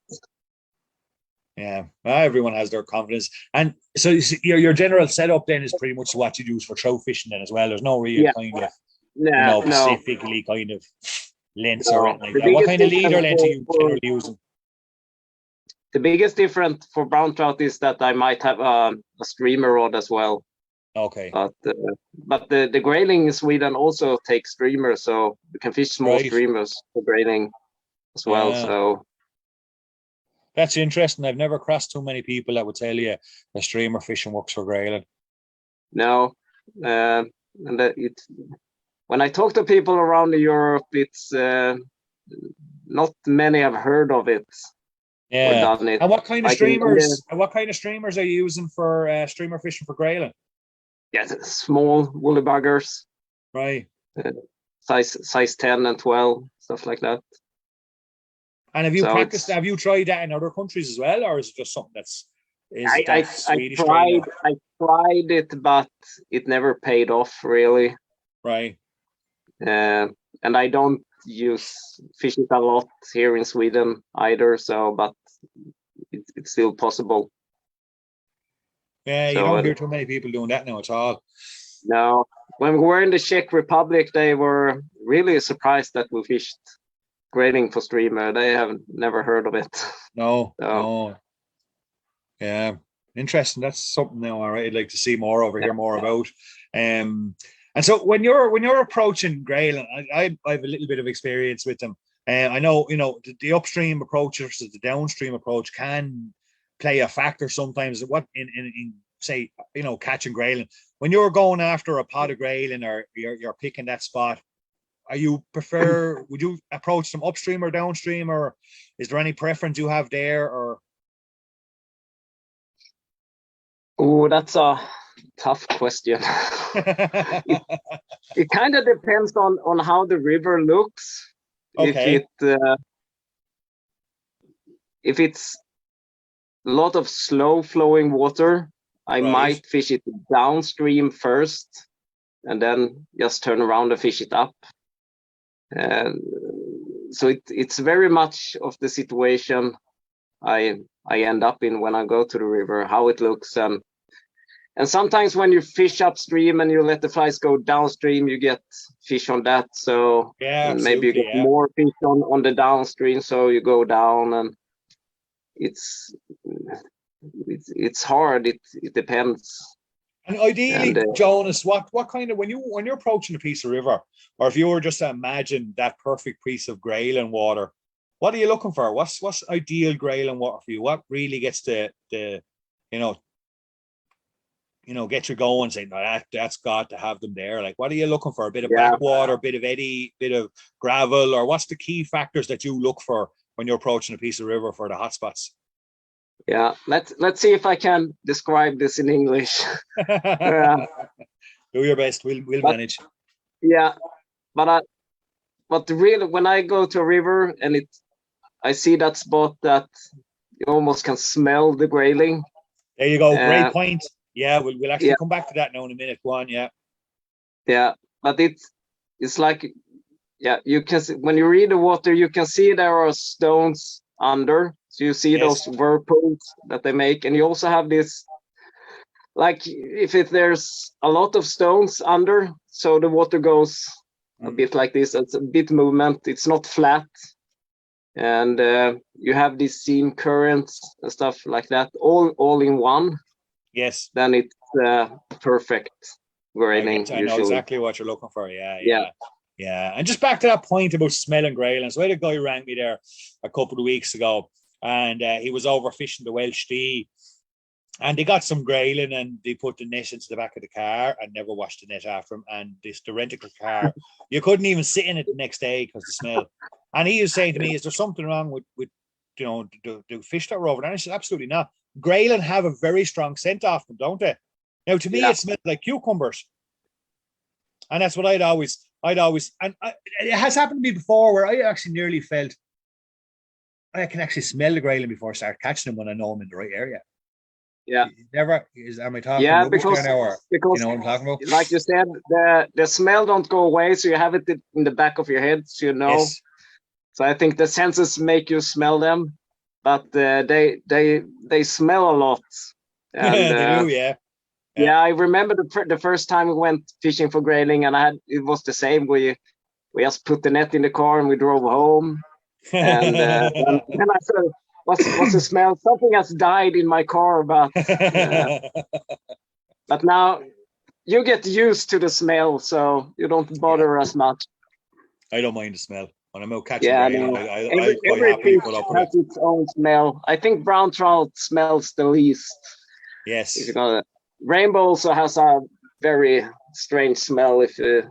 Yeah. Well, everyone has their confidence. And so your general setup then is pretty much what you use for trout fishing then as well. There's no real yeah, kind of, yeah, no, specifically kind of lengths or no. anything like The that. What biggest kind of leader difference length are you generally using? the biggest difference for brown trout is that I might have a streamer rod as well. Okay. But the grayling in Sweden also takes streamers, so you can fish small Right. streamers for grayling as well. Uh, So That's interesting. I've never crossed too many people that would tell you the streamer fishing works for Grayling. No, and that when I talk to people around Europe, it's not many have heard of it or Yeah. done it. And what kind of Like in the, streamers? And what kind of streamers are you using for streamer fishing for Grayling? yeah, small woolly buggers, Right. size 10 and 12, stuff like that. And have you So practiced? Have you tried that in other countries as well, or is it just something that's I Swedish tried training? I tried it, but it never paid off really. Right. And I don't fish it a lot here in Sweden either. So, but it's still possible. Yeah, you So don't hear too many people doing that now at all. now, when we were in the Czech Republic, they were really surprised that we fished Grayling for streamer. They have never heard of it. No, So, no. Yeah, interesting. That's something now. All right, I'd like to see more over here, more about. And so when you're approaching Grayling, I have a little bit of experience with them. I know the upstream approach versus the downstream approach can play a factor sometimes. What in say catching Grayling when you're going after a pot of Grayling or you're picking that spot. Would you approach them upstream or downstream, or is there any preference you have there? Or oh, that's a tough question. It kind of depends on how the river looks. okay, If it's a lot of slow flowing water, I right. might fish it downstream first, and then just turn around and fish it up. And so it's very much of the situation I end up in when I go to the river, how it looks, and sometimes when you fish upstream and you let the flies go downstream, you get fish on that. So Yeah, and maybe you absolutely. get Yeah. more fish on the downstream, so you go down, and it's hard. It depends. And ideally, And Jonas, what kind of when you're approaching a piece of river, or if you were just to imagine that perfect piece of Grayling water, what are you looking for? What's ideal Grayling water for you? What really gets the you know get you going, saying no, that's got to have them there. Like, what are you looking for? A bit of yeah, backwater, a bit of eddy, bit of gravel, or what's the key factors that you look for when you're approaching a piece of river for the hotspots? yeah. Let's see if I can describe this in English. Do your best. We'll But manage. yeah, but really, when I go to a river and I see that spot that you almost can smell the Grayling. There you go. Great point. Yeah, we'll actually Yeah, come back to that now in a minute. Go on. Yeah. yeah. But it's like, yeah, you can see, when you read the water, you can see there are stones under. So you see Yes. those whirlpools that they make, and you also have this, like if there's a lot of stones under, so the water goes a bit like this. It's a bit movement. It's not flat, and you have these seam currents and stuff like that, all in one. Yes. Then it's perfect Grayling I know usually. exactly what you're looking for. Yeah. Yeah. Yeah. And just back to that point about smelling Grayling. So I had a guy rang me there a couple of weeks ago, and he was overfishing the Welsh Dee. And they got some Grayling and they put the net into the back of the car and never washed the net after him. And the rental car, you couldn't even sit in it the next day because the smell. And he was saying to me, is there something wrong with the fish that were over there? And I said, absolutely not. Grayling have a very strong scent off them, don't they? Now, to me, it smelled like cucumbers. And that's what I'd always, it has happened to me before where I actually nearly felt I can actually smell the Grayling before I start catching them when I know I'm in the right area. Yeah. Am I talking rubbish because there now, or you know what I'm talking about? Like you said, the smell don't go away, so you have it in the back of your head, so you know. Yes. So I think the senses make you smell them, but they smell a lot. And, they do, yeah. Yeah, I remember the first time we went fishing for Grayling, and it was the same. We just put the net in the car and we drove home. And then I said, what's the smell? Something has died in my car, but now you get used to the smell, so you don't bother as much. I don't mind the smell. when I'm out catching Yeah, grayling. no. I quite Every happily fish put up with has it. its own smell. I think brown trout smells the least. If Yes. you know that. Rainbow also has a very strange smell if you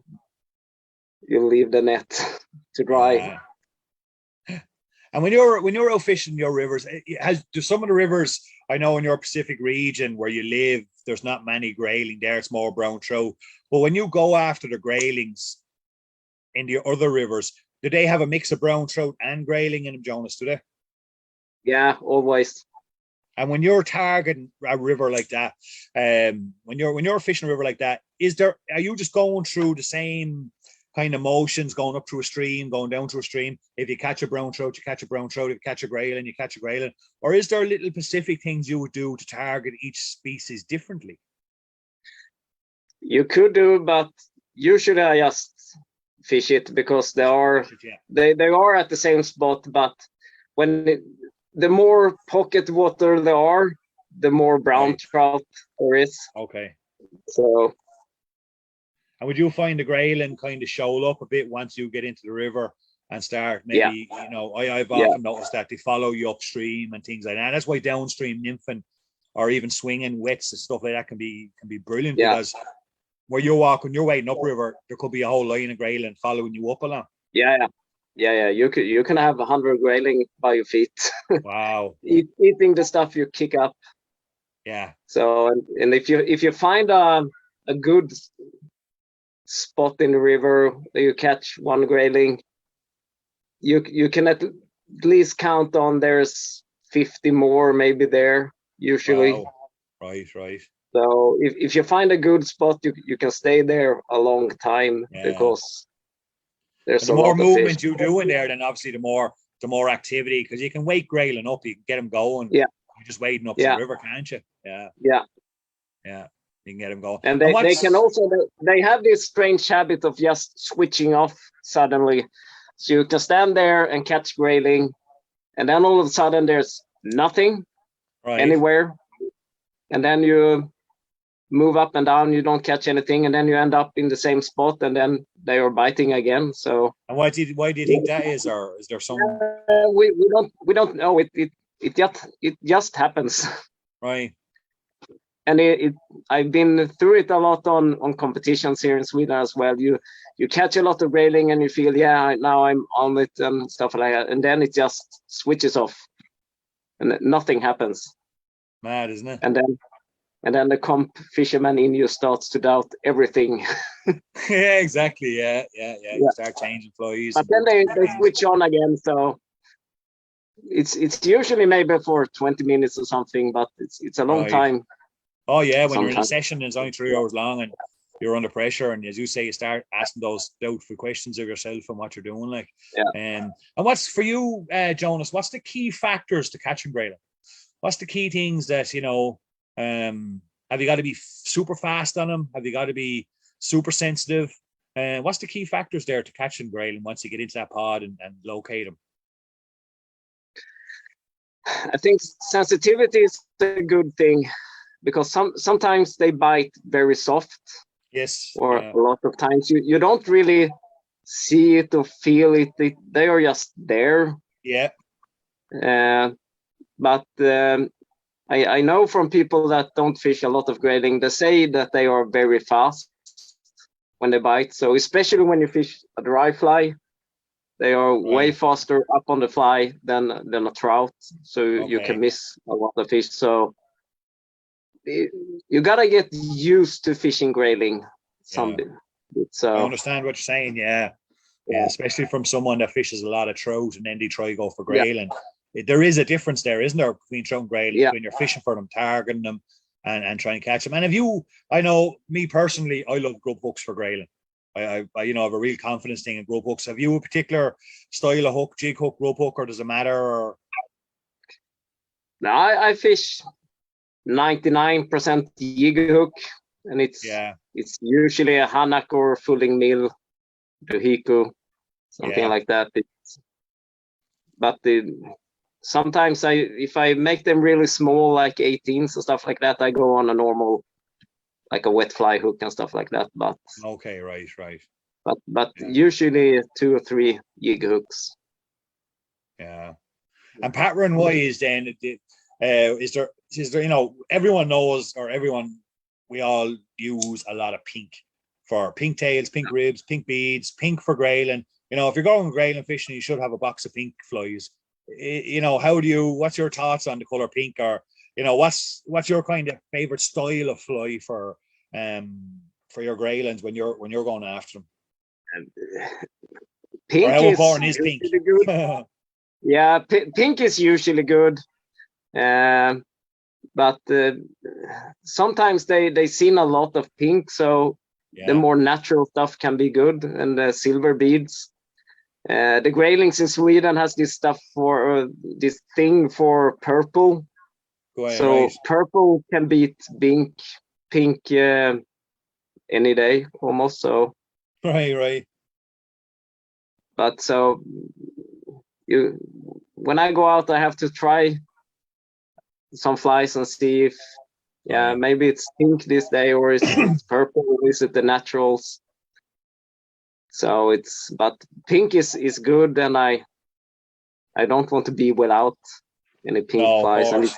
leave the net to dry. Yeah. And when you're out fishing your rivers, do some of the rivers I know in your Pacific region where you live, there's not many grayling there. It's more brown trout. But when you go after the graylings in the other rivers, do they have a mix of brown trout and grayling in them, Jonas? Do they? Yeah, always. And when you're targeting a river like that, when you're fishing a river like that, are you just going through the same kind of motions, going up through a stream, going down through a stream? If you catch a brown trout, you catch a brown trout. If you catch a grayling, you catch a grayling. Or is there little specific things you would do to target each species differently? You could do, but usually I just fish it because they are at the same spot. But the more pocket water there are, the more brown Right. trout there is. Okay. So. And would you find the grayling kind of show up a bit once you get into the river and start maybe, I've often noticed that they follow you upstream and things like that. That's why downstream nymphing or even swinging wets and stuff like that can be brilliant because where you're walking, you're wading upriver, there could be a whole line of grayling following you up along. Yeah. You can have 100 grayling by your feet. Wow. Eating the stuff you kick up. Yeah. So and if you find a good spot in the river that you catch one grayling, you can at least count on there's 50 more maybe there usually. Wow. Right. So if you find a good spot, you can stay there a long time because there's and the more movement fish. you do in there, then obviously the more activity, because you can wake grayling up, you can get them going. Yeah. You're just wading up the river, can't you? Yeah. You can get them going. And they can also they have this strange habit of just switching off suddenly. So you can stand there and catch grayling, and then all of a sudden there's nothing anywhere, and then you move up and down, you don't catch anything, and then you end up in the same spot, and then they are biting again. So. And why do you think that is, or is there some? We don't know. It just happens. Right. And I've been through it a lot on competitions here in Sweden as well. You catch a lot of grayling and you feel, now I'm on it and stuff like that, and then it just switches off, and nothing happens. Mad, isn't it? And then the comp fisherman in you starts to doubt everything. Yeah, exactly. Yeah. You start changing flies. But then they switch on again. So it's usually maybe for 20 minutes or something, but it's a long time. Oh yeah, when you're in a session and it's only 3 hours long and you're under pressure, and as you say, you start asking those doubtful questions of yourself and what you're doing, like. And what's for you, Jonas? What's the key factors to catching grayling? What's the key things that have you got to be super fast on them? Have you got to be super sensitive? What's the key factors there to catching grayling once you get into that pod and locate them? I think sensitivity is a good thing, because sometimes they bite very soft. Yes. Or a lot of times you don't really see it or feel it. They are just there. Yeah. But I know from people that don't fish a lot of grayling, they say that they are very fast when they bite. So especially when you fish a dry fly, they are way faster up on the fly than a trout. So you can miss a lot of fish. So you gotta get used to fishing grayling. So I understand what you're saying. Yeah, especially from someone that fishes a lot of trout and then they try to go for grayling. There is a difference there, isn't there, between trout and grayling, when you're fishing for them, targeting them, and trying to catch them. And I know me personally, I love grub hooks for grayling. I have a real confidence thing in grub hooks. Have you a particular style of hook, jig hook, grub hook, or does it matter? Or? No, I fish 99% jig hook, and it's usually a Hanak or Fulling Mill, Hiku, something like that. But sometimes if I make them really small, like 18s and stuff like that, I go on a normal, like a wet fly hook and stuff like that. But okay, right. but usually 2 or 3 jig hooks. Yeah. And pattern wise, then, is there, everyone knows, or we all use a lot of pink for pink tails, pink ribs, pink beads, pink for grayling. If you're going grayling fishing, you should have a box of pink flies. What's your thoughts on the color pink, or, what's your kind of favorite style of fly for your graylings when you're going after them? Pink or how important is pink? Good. Yeah, pink is usually good. But sometimes they seen a lot of pink, so the more natural stuff can be good, and the silver beads. The Graylings in Sweden has this stuff for this thing for purple. So right. Purple can beat pink any day almost. So right. But so when I go out, I have to try some flies and see if maybe it's pink this day, or is it purple, or is it the naturals? So but pink is good, and I don't want to be without any pink flies. And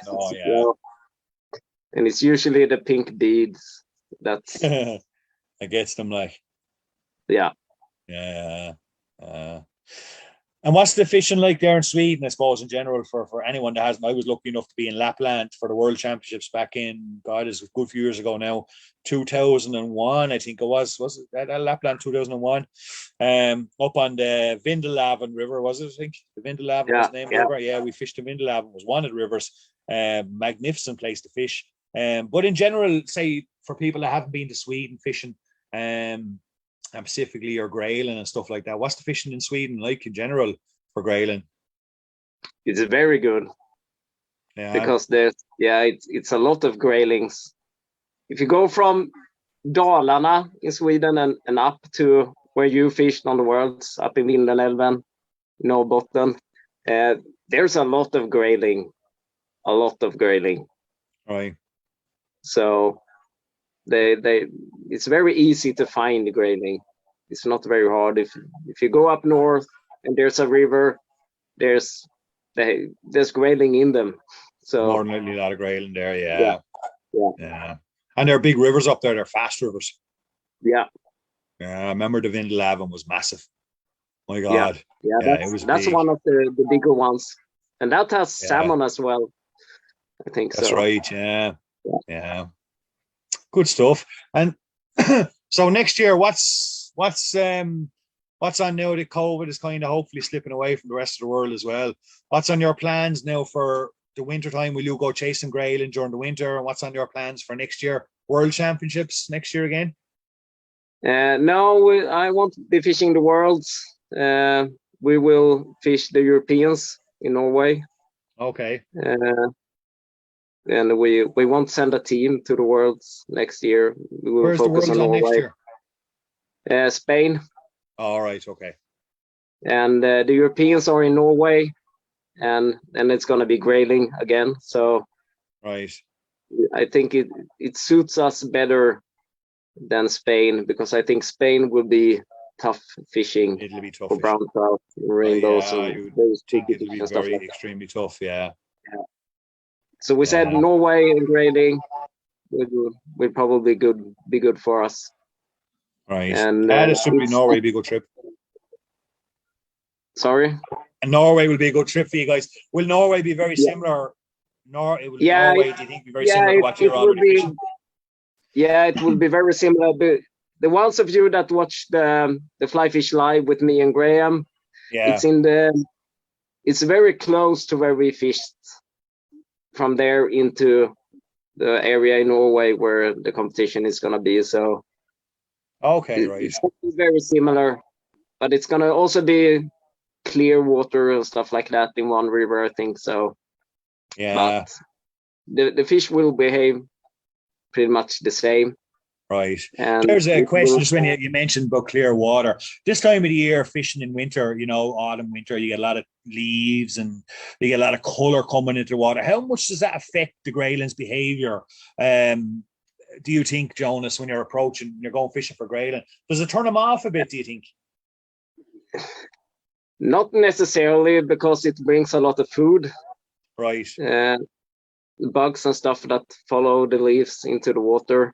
and it's usually the pink beads that's I guess them like. Yeah. And what's the fishing like there in Sweden, I suppose, in general, for anyone that hasn't? I was lucky enough to be in Lapland for the World Championships back in, God, it's a good few years ago now, 2001, I think it was it at Lapland 2001, up on the Vindelaven River, was it, I think? The Vindelaven was the name of the river. Yeah, we fished the Vindelaven, was one of the rivers. Magnificent place to fish. But in general, say, for people that haven't been to Sweden fishing, and specifically your grayling and stuff like that, what's the fishing in Sweden like in general for grayling? It's very good. Because it's a lot of graylings. If you go from Dalarna in Sweden and up to where you fished on the Worlds, up in Vindelälven, Norrbotten, there's a lot of grayling. Right. So it's very easy to find the grayling. It's not very hard. If you go up north and there's a river, there's grayling in them. So more than likely a lot of grayling there. Yeah. And there are big rivers up there. They're fast rivers. Yeah. I remember the Vindelaven was massive. My God. That's one of the bigger ones, and that has salmon as well, I think. That's right. Yeah. Good stuff. And so next year, what's on now that COVID is kind of hopefully slipping away from the rest of the world as well? What's on your plans now for the winter time? Will you go chasing grayling during the winter? And what's on your plans for next year? World Championships next year again? No, I won't be fishing the Worlds. We will fish the Europeans in Norway. Okay. And we won't send a team to the Worlds next year. We will Where's focus on Norway. Next year? Spain. All right. Okay. And the Europeans are in Norway, and it's going to be grayling again. So right. I think it suits us better than Spain, because I think Spain will be tough fishing. It'll be tough for brown trout, rainbows, and it'll be very extremely tough. Yeah. So we said Norway and grayling will probably be good for us. Right. And this should be Norway be a good trip. Sorry? And Norway will be a good trip for you guys. Will Norway be very similar? Norway, do you think, be very similar to what you're already fishing? Yeah, it will be very similar. But the ones of you that watched the Fly Fish Live with me and Graham, it's very close to where we fished, from there into the area in Norway where the competition is going to be. So okay, right. It's very similar, but it's going to also be clear water and stuff like that in one river, I think. So but the fish will behave pretty much the same. Right. And there's a question just when you mentioned about clear water. This time of the year, fishing in winter, autumn, winter, you get a lot of leaves and you get a lot of color coming into the water. How much does that affect the grayling's behavior? do you think, Jonas, when you're approaching, you're going fishing for grayling? Does it turn them off a bit, do you think? Not necessarily, because it brings a lot of food, Right. bugs and stuff that follow the leaves into the water.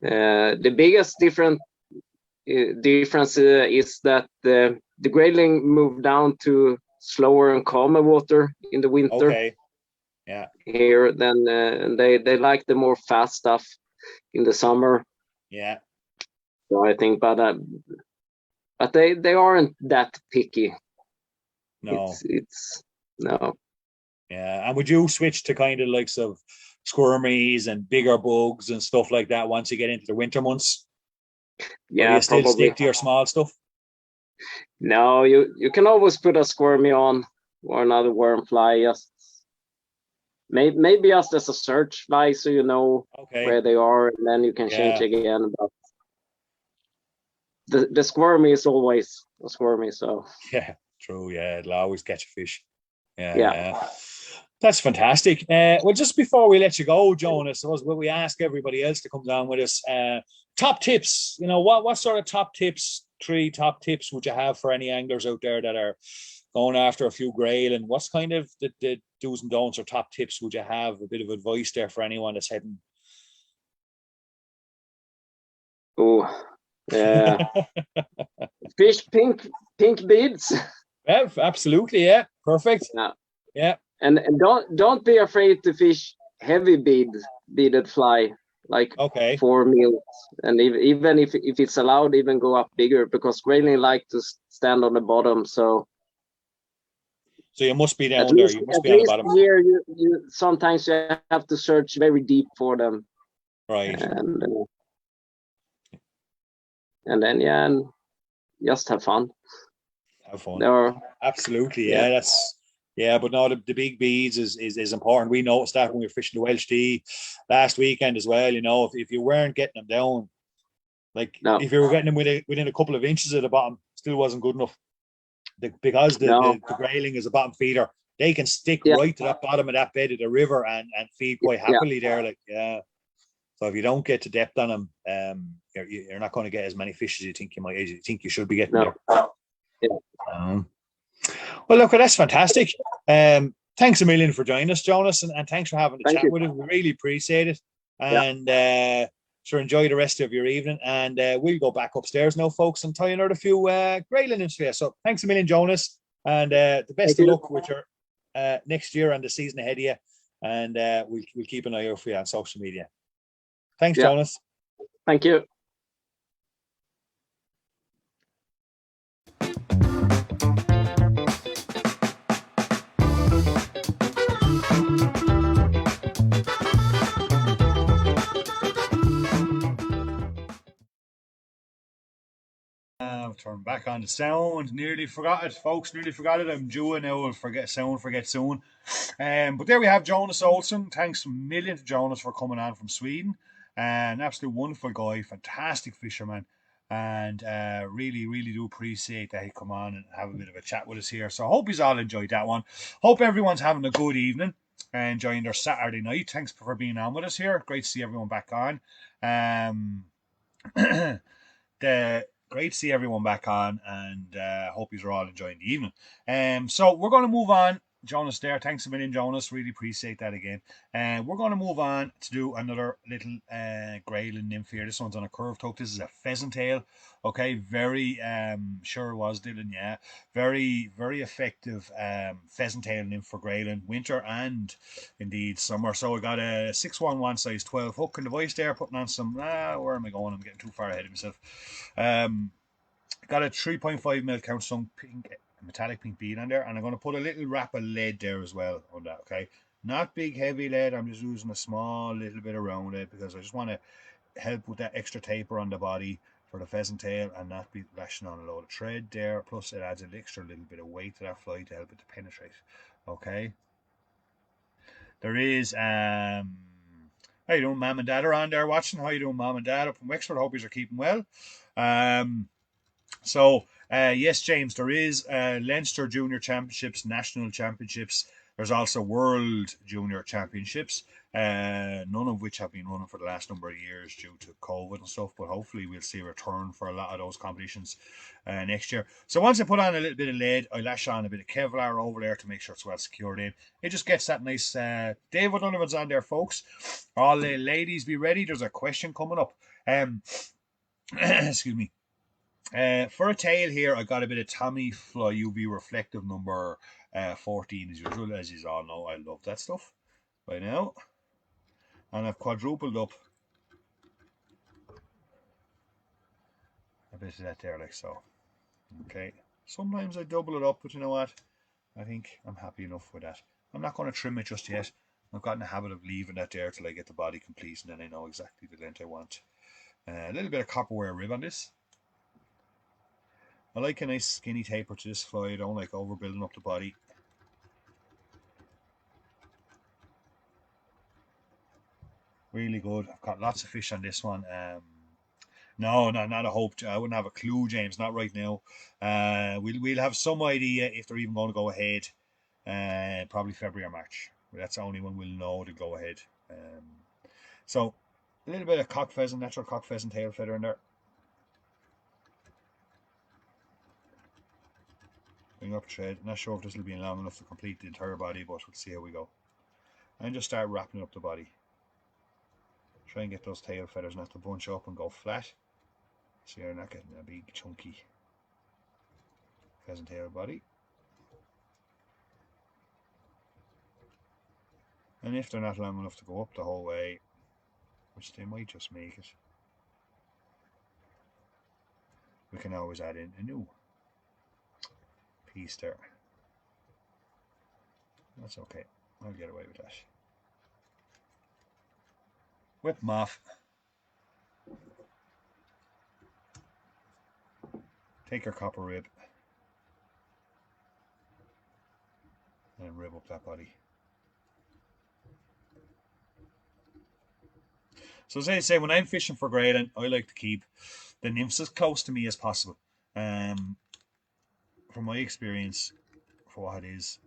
The biggest difference is that the grayling move down to slower and calmer water in the winter. Okay. Yeah. Here, then they like the more fast stuff in the summer. Yeah. So I think, but they aren't that picky. No. It's no. Yeah. And would you switch to kind of like some squirmies and bigger bugs and stuff like that once you get into the winter months? Or do Yeah, you still probably. stick to your small stuff? No, you can always put a squirmy on or another worm fly. Just maybe just as a search fly, so you know Okay. where they are, and then you can change Yeah. again. But the squirmy is always a squirmy. So Yeah. True. Yeah. It'll always catch a fish. Yeah. yeah. Yeah. That's fantastic. Well, just before we let you go, Jonas, what we ask everybody else to come down with us, top tips. You know, what sort of top tips, 3 top tips would you have for any anglers out there that are going after a few grayling? What's kind of the do's and don'ts or top tips would you have? A bit of advice there for anyone that's heading. Oh, fish pink beads. Yeah, absolutely. Yeah, perfect. Yeah. Yeah. And don't be afraid to fish heavy beaded fly, like Okay. 4 meals, and even if it's allowed, even go up bigger, because grayling like to stand on the bottom. So you must be down at there. least You must be on the bottom. here you sometimes you have to search very deep for them. Right. And then and just have fun. Have fun. Or, absolutely. Yeah. That's. Yeah, but no, the big beads is important. We noticed that when we were fishing the Welsh Dee last weekend as well. You know, if you weren't getting them down, like if you were getting them within a couple of inches of the bottom, still wasn't good enough. Because the grayling is a bottom feeder, they can stick right to that bottom of that bed of the river and feed quite happily there. Like, yeah. So if you don't get to depth on them, you're not going to get as many fish as you think you might. As you think you should be getting there. Yeah. Well, look, that's fantastic. Thanks a million for joining us, Jonas, and thanks for having a chat with us. We really appreciate it. And sure, enjoy the rest of your evening. And we'll go back upstairs now, folks, and tell you another few grayling interviews. So thanks a million, Jonas, and the best of luck with your next year and the season ahead of you. And we'll keep an eye out for you on social media. Thanks, Jonas. Thank you. Turn back on the sound. Nearly forgot it, folks. Nearly forgot it. I'm due now. I'll forget soon. But there we have Jonas Olsson. Thanks a million to Jonas for coming on from Sweden. An absolute wonderful guy, fantastic fisherman, and really, really do appreciate that he come on and have a bit of a chat with us here. So I hope you all enjoyed that one. Hope everyone's having a good evening and enjoying their Saturday night. Thanks for being on with us here. Great to see everyone back on. Great to see everyone back on, and hope you're all enjoying the evening. So we're going to move on. Jonas there, thanks a million, Jonas. Really appreciate that again. We're going to move on to do another little grayling nymph here. This one's on a curved hook. This is a pheasant tail. Okay, very sure it was Dylan. Yeah, very very effective pheasant tail nymph for grayling, winter and indeed summer. So we got a 611 size 12 hook and device there, putting on some. Where am I going? I'm getting too far ahead of myself. Got a 3.5 mil count stung pink metallic pink bead on there, and I'm going to put a little wrap of lead there as well on that. Okay, not big heavy lead. I'm just using a small little bit around it because I just want to help with that extra taper on the body for the pheasant tail and not be lashing on a load of thread there. Plus it adds an extra little bit of weight to that fly to help it to penetrate. Okay, there is how you doing, mom and dad are on there watching. How you doing, mom and dad up in Wexford? Hope you're keeping well. So yes, James, there is Leinster Junior Championships, National Championships. There's also World Junior Championships, none of which have been running for the last number of years due to COVID and stuff, but hopefully we'll see a return for a lot of those competitions next year. So once I put on a little bit of lead, I lash on a bit of Kevlar over there to make sure it's well secured in. It just gets that nice David O'Donovan's on there, folks. All the ladies be ready. There's a question coming up. Excuse me. For a tail here, I got a bit of Tommy Fly UV reflective number 14 as usual. As you all know, I love that stuff by now. And I've quadrupled up a bit of that there like so. Okay. Sometimes I double it up, but you know what? I think I'm happy enough with that. I'm not going to trim it just yet. I've got in the habit of leaving that there till I get the body complete, and then I know exactly the length I want. A little bit of copperware rib on this. I like a nice skinny taper to this fly. I don't like overbuilding up the body. Really good. I've got lots of fish on this one. No, not a hope. I wouldn't have a clue, James. Not right now. We'll have some idea if they're even going to go ahead. Probably February or March. That's the only one we'll know to go ahead. So a little bit of cock pheasant, natural cock pheasant tail feather in there. Bring up thread. Not sure if this will be long enough to complete the entire body, but we'll see how we go. And just start wrapping up the body. Try and get those tail feathers not to bunch up and go flat, so you're not getting a big chunky pheasant tail body. And if they're not long enough to go up the whole way, which they might just make it, we can always add in a new piece there. That's okay, I'll get away with that. Whip them off. Take your copper rib and rib up that body. So as I say, when I'm fishing for grayling, I like to keep the nymphs as close to me as possible. From my experience, for what it is,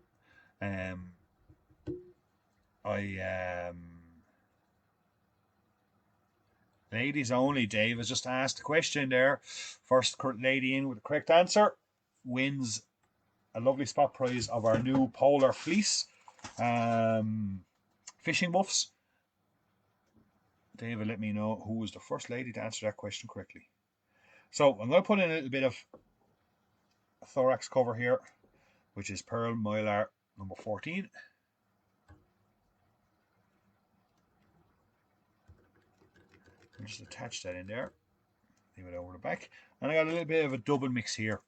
ladies only. Dave has just asked a question there. First lady in with the correct answer wins a lovely spot prize of our new polar fleece fishing buffs. David, let me know who was the first lady to answer that question correctly. So I'm going to put in a little bit of thorax cover here, which is Pearl Mylar number 14. And just attach that in there. Leave it over the back. And I got a little bit of a double mix here.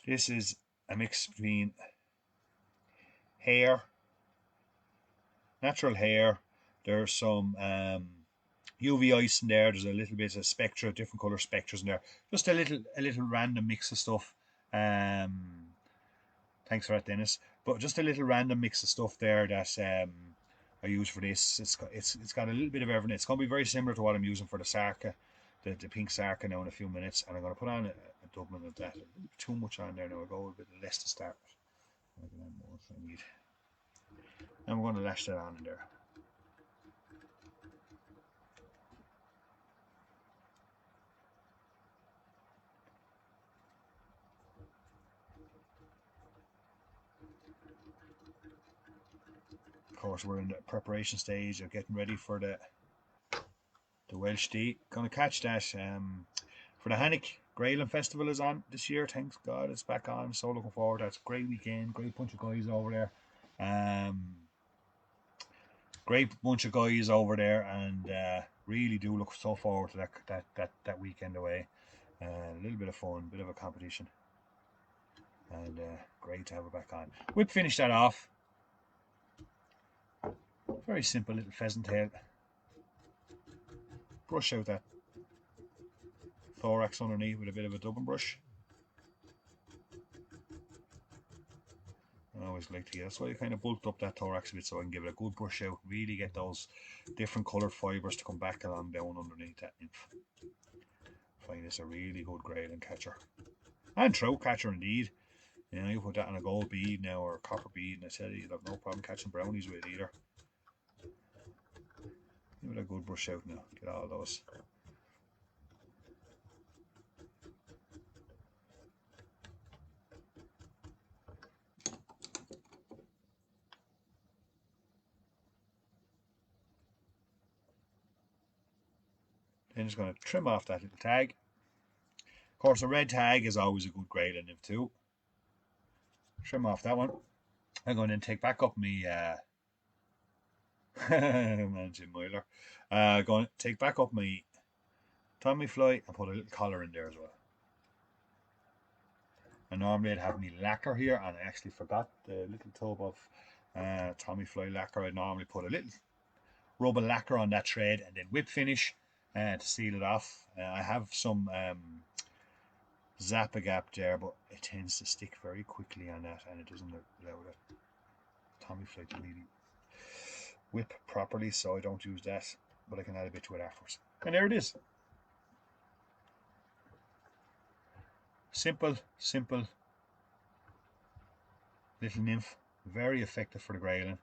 This is a mix between hair, natural hair. There's some UV ice in there. There's a little bit of spectra, different color spectras in there. Just a little random mix of stuff. Thanks for that, Dennis. But just a little random mix of stuff there that I use for this. It's got a little bit of everything. It's going to be very similar to what I'm using for the Sarka, the pink Sarka now in a few minutes. And I'm going to put on a doubling of that. Too much on there now. I'll go a bit less to start with. I can add more if I need. And we're going to lash that on in there. Of course, we're in the preparation stage of getting ready for the Welsh Day. Going to catch that for the Hannick Grayling Festival is on this year. Thanks God it's back on. So looking forward to that. It's a great weekend. Great bunch of guys over there. Great bunch of guys over there, and really do look so forward to that weekend away. A little bit of fun, bit of a competition, and great to have it back on. We'll finish that off. Very simple little pheasant tail. Brush out that thorax underneath with a bit of a dubbing brush. I always like to get, that's why I kind of bulked up that thorax a bit, so I can give it a good brush out, really get those different coloured fibres to come back along down underneath that nymph. I find this a really good grayling catcher, and trout catcher indeed. You know, you put that on a gold bead now or a copper bead, and I tell you, you'll have no problem catching brownies with it either. Give it a good brush out now. Get all of those. Then just going to trim off that little tag. Of course, a red tag is always a good Grayling nymph too. Trim off that one. I'm going to take back up me man, Jim Myler. Going to take back up my Tommy Fly and put a little collar in there as well. And normally I'd have me lacquer here, and I actually forgot the little tub of Tommy Fly lacquer. I'd normally put a little rub of lacquer on that thread and then whip finish to seal it off. I have some Zap-A-Gap there, but it tends to stick very quickly on that, and it doesn't allow that Tommy Fly to really whip properly, so I don't use that, but I can add a bit to it afterwards. And there it is. Simple little nymph, very effective for the Grayling.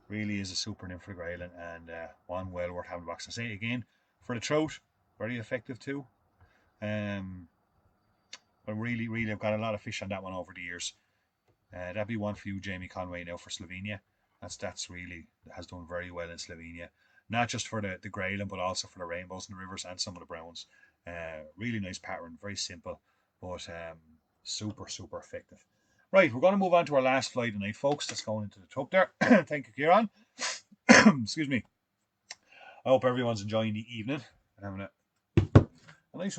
Really is a super nymph for the Grayling, and one well worth having a box. I say again, for the trout, very effective too. But really, I've got a lot of fish on that one over the years. That'd be one for you, Jamie Conway, now for Slovenia. That's really has done very well in Slovenia. Not just for the Grayling, but also for the rainbows and the rivers and some of the browns. Really nice pattern, very simple, but super effective. Right, we're going to move on to our last fly tonight, folks. That's going into the tub there. Thank you, Kieran. Excuse me. I hope everyone's enjoying the evening and having a nice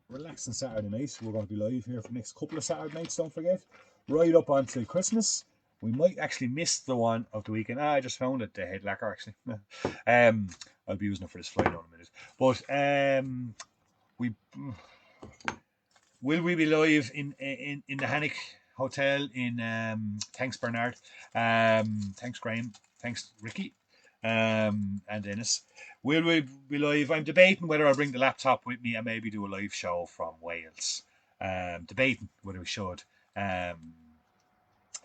relaxing Saturday night. We're going to be live here for the next couple of Saturday nights, don't forget. Right up until Christmas. We might actually miss the one of the weekend. I just found it, the head lacquer, actually. I'll be using it for this fly in a minute. But will we be live in the Hannock Hotel in thanks Bernard, thanks Graham, thanks Ricky, and Dennis. Will we be live? I'm debating whether I'll bring the laptop with me and maybe do a live show from Wales. Debating whether we should.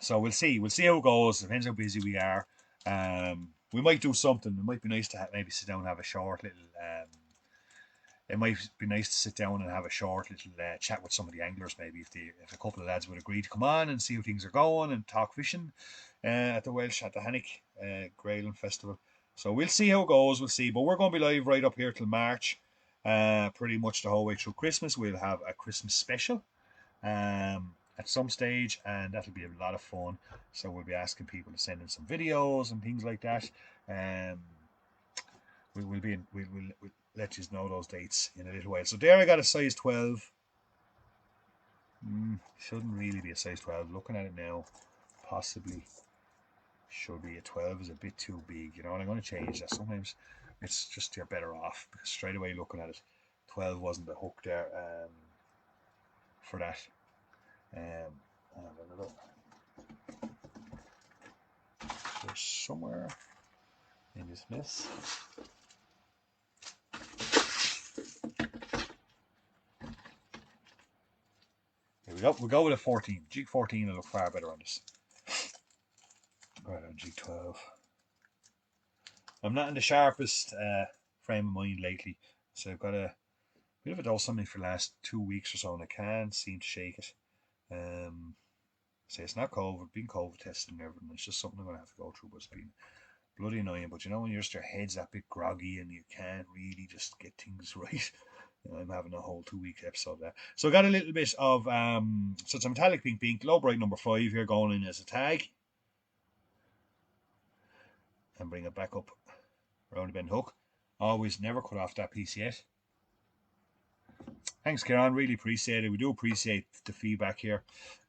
So we'll see how it goes. Depends how busy we are. We might do something. It might be nice to maybe sit down and have a short little. It might be nice to sit down and have a short little chat with some of the anglers. Maybe if a couple of lads would agree to come on and see how things are going and talk fishing at the Hannock Grayling Festival. So we'll see how it goes. We'll see. But we're going to be live right up here till March. Pretty much the whole way through Christmas. We'll have a Christmas special. At some stage, and that'll be a lot of fun. So we'll be asking people to send in some videos and things like that. We'll let you know those dates in a little while. So there I got a size 12. Shouldn't really be a size 12. Looking at it now, possibly should be a 12 is a bit too big, you know, and I'm going to change that. Sometimes it's just you're better off because straight away looking at it, 12 wasn't the hook there for that. So somewhere in this mess. Here we go. We'll go with a 14. Jig 14 will look far better on this. Right on Jig 12. I'm not in the sharpest frame of mind lately, so I've got a bit of a dose on me for the last 2 weeks or so, and I can't seem to shake it. Say it's not COVID, been COVID tested and everything. It's just something I'm going to have to go through, but it's been bloody annoying. But you know, when your head's that bit groggy and you can't really just get things right. I'm having a whole 2 week episode there. So I got a little bit of so it's a metallic pink, low bright number 5 here going in as a tag. And bring it back up around the bend hook. Always never cut off that piece yet. Thanks, Kieran. Really appreciate it. We do appreciate the feedback here,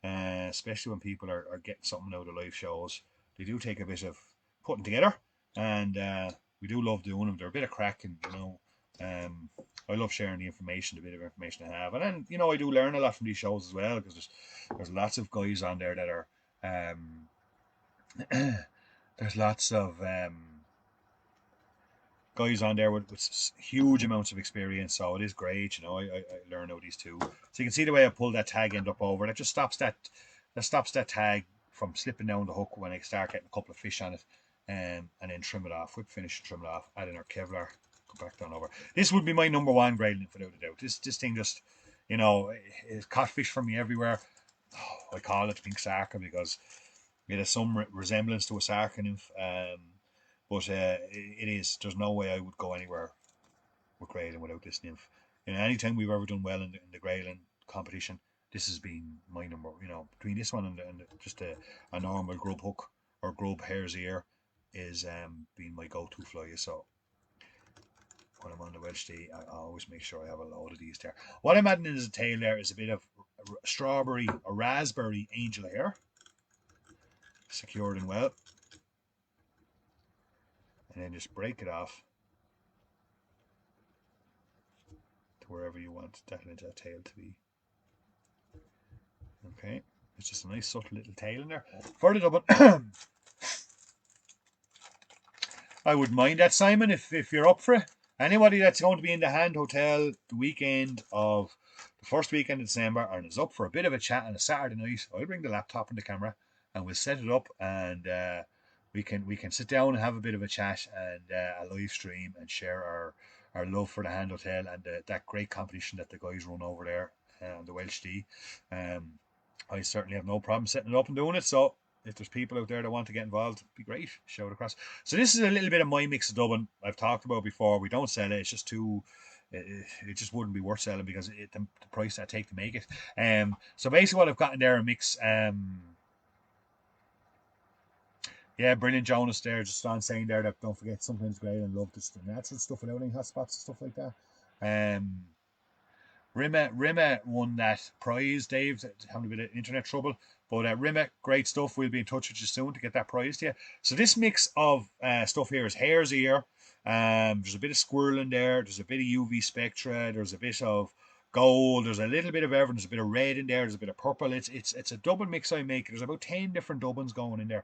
especially when people are getting something out of live shows. They do take a bit of putting together, and we do love doing them. They're a bit of crack, and you know, I love sharing the information, the bit of information I have, and then you know I do learn a lot from these shows as well because there's lots of guys on there that are there's lots of guys on there with huge amounts of experience, so it is great. I learn out these two. So you can see the way I pull that tag end up over. That just stops that tag from slipping down the hook when I start getting a couple of fish on it, and then trim it off. Whip finish, trim it off, add in our Kevlar, go back down over. This would be my number one grayling without a doubt. This thing just, is caught fish for me everywhere. I call it pink sarker because it has some resemblance to a sarker nymph. But it is. There's no way I would go anywhere with grayling without this nymph. Anytime we've ever done well in the grayling competition, this has been my number. Between this one and just a normal grub hook or grub hare's ear is been my go-to fly. So when I'm on the Welsh Day, I always make sure I have a load of these there. What I'm adding in as a tail there is a bit of strawberry or raspberry angel hair, secured in well, and then just break it off to wherever you want that tail to be. Okay, it's just a nice subtle little tail in there. For the double, I wouldn't mind that, Simon, if you're up for it. Anybody that's going to be in the Hand Hotel the weekend of the first weekend of December and is up for a bit of a chat on a Saturday night, I'll bring the laptop and the camera and we'll set it up, and we can sit down and have a bit of a chat and a live stream and share our love for the Hand Hotel and that great competition that the guys run over there on the Welsh D. I certainly have no problem setting it up and doing it. So if there's people out there that want to get involved, it'd be great. Shout across. So this is a little bit of my mix of Dublin. I've talked about before. We don't sell it. It's just too. It just wouldn't be worth selling because the price I take to make it. So basically, what I've got in there a mix. Yeah, brilliant, Jonas. There, just on saying there that don't forget sometimes great and love this natural stuff without any hot spots and stuff like that. Rima won that prize, Dave. Having a bit of internet trouble. But Rima, great stuff. We'll be in touch with you soon to get that prize to you. So this mix of stuff here is hare's ear. There's a bit of squirrel in there. There's a bit of UV spectra. There's a bit of gold. There's a little bit of everything. There's a bit of red in there. There's a bit of purple. It's a double mix I make. There's about 10 different doubles going in there.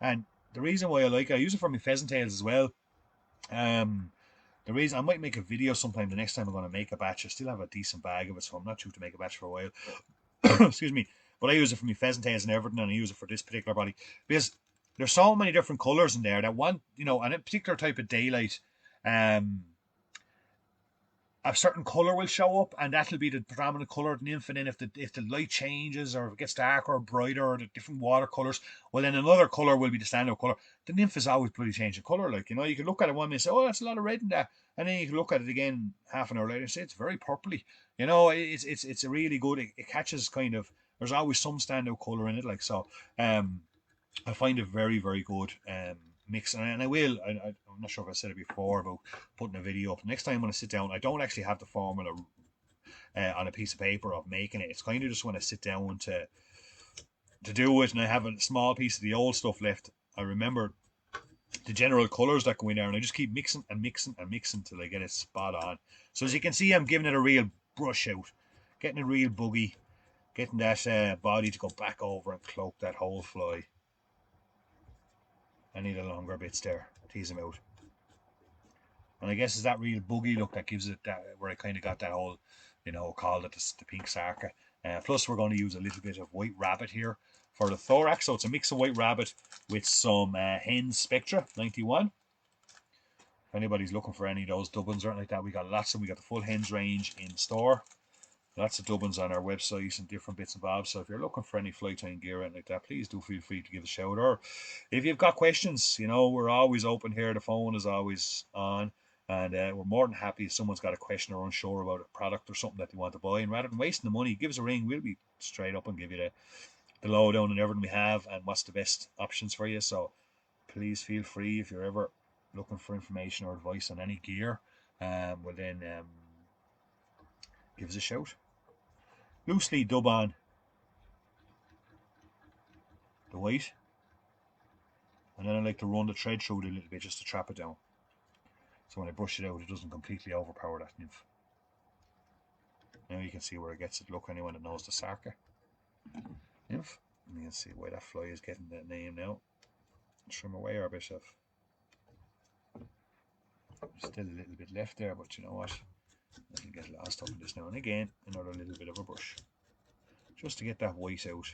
And the reason why I like it, I use it for my pheasant tails as well. The reason I might make a video sometime the next time I'm going to make a batch. I still have a decent bag of it, so I'm not due to make a batch for a while. Excuse me. But I use it for my pheasant tails and everything, and I use it for this particular body because there's so many different colours in there that and a particular type of daylight, a certain colour will show up, and that'll be the predominant colour of the nymph. And then if the light changes or if it gets darker or brighter or the different water colours, well then another colour will be the standout colour. The nymph is always bloody changing colour. Like, you can look at it one minute and say, oh, that's a lot of red in there, and then you can look at it again half an hour later and say it's very purpley. It's a really good. It catches kind of. There's always some standout colour in it, like so. I find it very, very good. Mix, and I will. I'm not sure if I said it before about putting a video up. Next time when I sit down, I don't actually have the formula on a piece of paper of making it. It's kind of just when I sit down to do it, and I have a small piece of the old stuff left. I remember the general colours that go in there, and I just keep mixing and mixing and mixing till I get it spot on. So as you can see, I'm giving it a real brush out, getting it real buggy, getting that body to go back over and cloak that whole fly. I need a longer bits there, tease them out. And I guess it's that real boogie look that gives it that, where I kind of got that whole, called it the pink sarka. Plus we're going to use a little bit of white rabbit here for the thorax. So it's a mix of white rabbit with some hen spectra 91. If anybody's looking for any of those Dublins or anything like that, we got lots of them. We got the full hens range in store. Lots of Dublins on our website and different bits and bobs. So if you're looking for any flight time gear or anything like that, please do feel free to give a shout. Or if you've got questions, we're always open here. The phone is always on. And we're more than happy if someone's got a question or unsure about a product or something that they want to buy. And rather than wasting the money, give us a ring. We'll be straight up and give you the lowdown and everything we have and what's the best options for you. So please feel free if you're ever looking for information or advice on any gear. Well then give us a shout. Loosely dub on the white, and then I like to run the thread through it a little bit just to trap it down. So when I brush it out, it doesn't completely overpower that nymph. Now you can see where it gets it. Look, anyone that knows the sarka nymph, and you can see why that fly is getting that name now. Trim away our bishop. Still a little bit left there, but you know what? It'll get lost up in this now and again. Another little bit of a brush. Just to get that white out.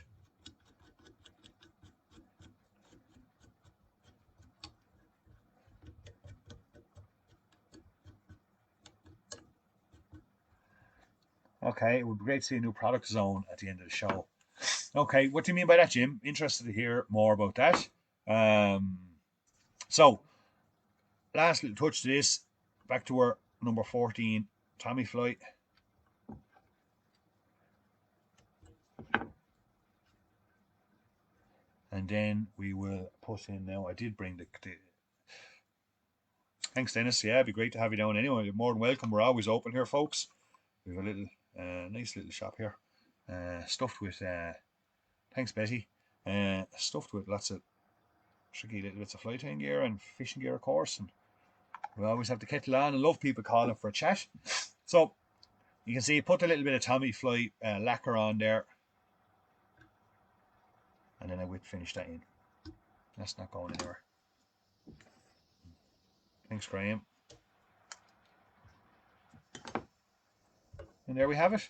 Okay, it would be great to see a new product zone at the end of the show. Okay, what do you mean by that, Jim? Interested to hear more about that. So, last little touch to this. Back to our number 14, Tommy Fly. And then we will put in now. I did bring the thanks, Dennis. Yeah, it'd be great to have you down anyway. You're more than welcome. We're always open here, folks. We have a little nice little shop here. Stuffed with thanks, Betty. Stuffed with lots of tricky little bits of fly tying gear and fishing gear, of course. And we always have the kettle on and love people calling for a chat. So you can see, put a little bit of Tommy Fly lacquer on there. And then I would finish that in. That's not going anywhere. Thanks, Graham. And there we have it.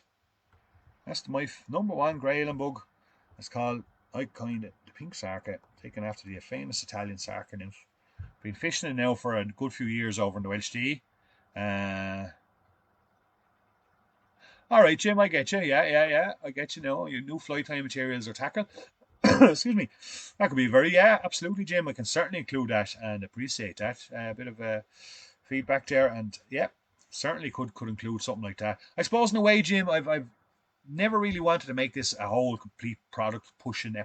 That's my number one Grayling bug. It's called, I kind of, the pink sarca, taken after the famous Italian sarca nymph. Been fishing it now for a good few years over in the Welsh Sea. All right, Jim, I get you. Yeah. I get you now. Your new fly tying materials are tackle. Excuse me. That could be absolutely, Jim. I can certainly include that and appreciate that. A bit of feedback there, and yeah, certainly could include something like that. I suppose in a way, Jim, I've never really wanted to make this a whole complete product pushing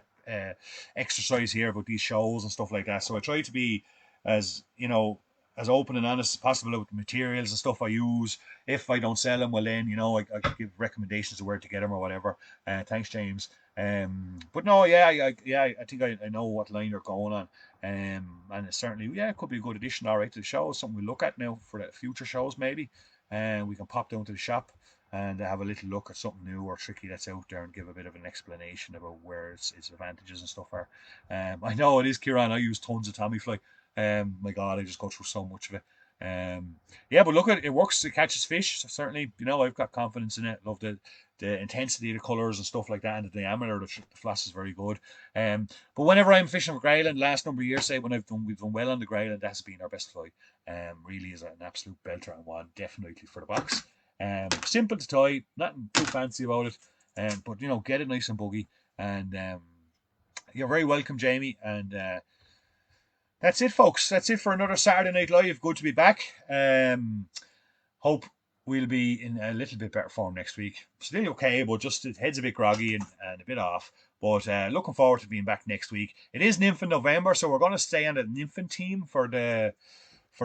exercise here about these shows and stuff like that. So I try to be as as open and honest as possible with the materials and stuff I use. If I don't sell them, well then I give recommendations of where to get them or whatever. Thanks, James. But no, I think I know what line you're going on. And it certainly, it could be a good addition, all right, to the show. Something we look at now for the future shows, maybe. And we can pop down to the shop and have a little look at something new or tricky that's out there and give a bit of an explanation about where its advantages and stuff are. I know it is, Kieran. I use tons of Tommy Fly. My God, I just go through so much of it. But look at it. It works. It catches fish. So certainly, I've got confidence in it. Love the intensity of the colours and stuff like that, and the diameter of the floss is very good. But whenever I'm fishing for Grayling, last number of years, say when we've done well on the Grayling, that has been our best fly. Really is an absolute belter and one definitely for the box. Simple to tie, nothing too fancy about it. But get it nice and buggy. And you're very welcome, Jamie. And that's it, folks. That's it for another Saturday Night Live. Good to be back. Hope we'll be in a little bit better form next week. Still okay, but just the head's a bit groggy and a bit off. But looking forward to being back next week. It is Nymph in November, so we're going to stay on the Nymphin team for the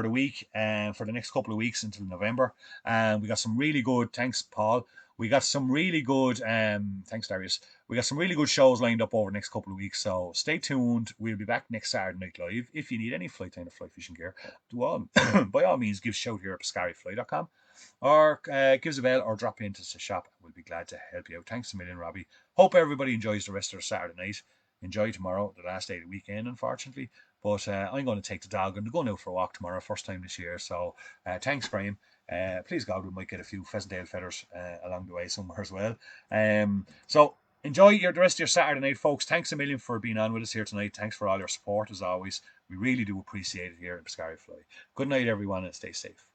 week and for the next couple of weeks until November. And we got some really good, thanks, Paul. We got some really good, thanks, Darius. We got some really good shows lined up over the next couple of weeks, so stay tuned. We'll be back next Saturday Night Live. If you need any fly tying or fly fishing gear, by all means, give a shout here at pescarifly.com or give us a bell or drop into the shop. We'll be glad to help you out. Thanks a million, Robbie. Hope everybody enjoys the rest of their Saturday night. Enjoy tomorrow, the last day of the weekend, unfortunately. But I'm going to take the dog and go out for a walk tomorrow, first time this year. So thanks, Graham. Please God, we might get a few pheasant-tail feathers along the way somewhere as well. So enjoy the rest of your Saturday night, folks. Thanks a million for being on with us here tonight. Thanks for all your support, as always. We really do appreciate it here at Pescari Fly. Good night, everyone, and stay safe.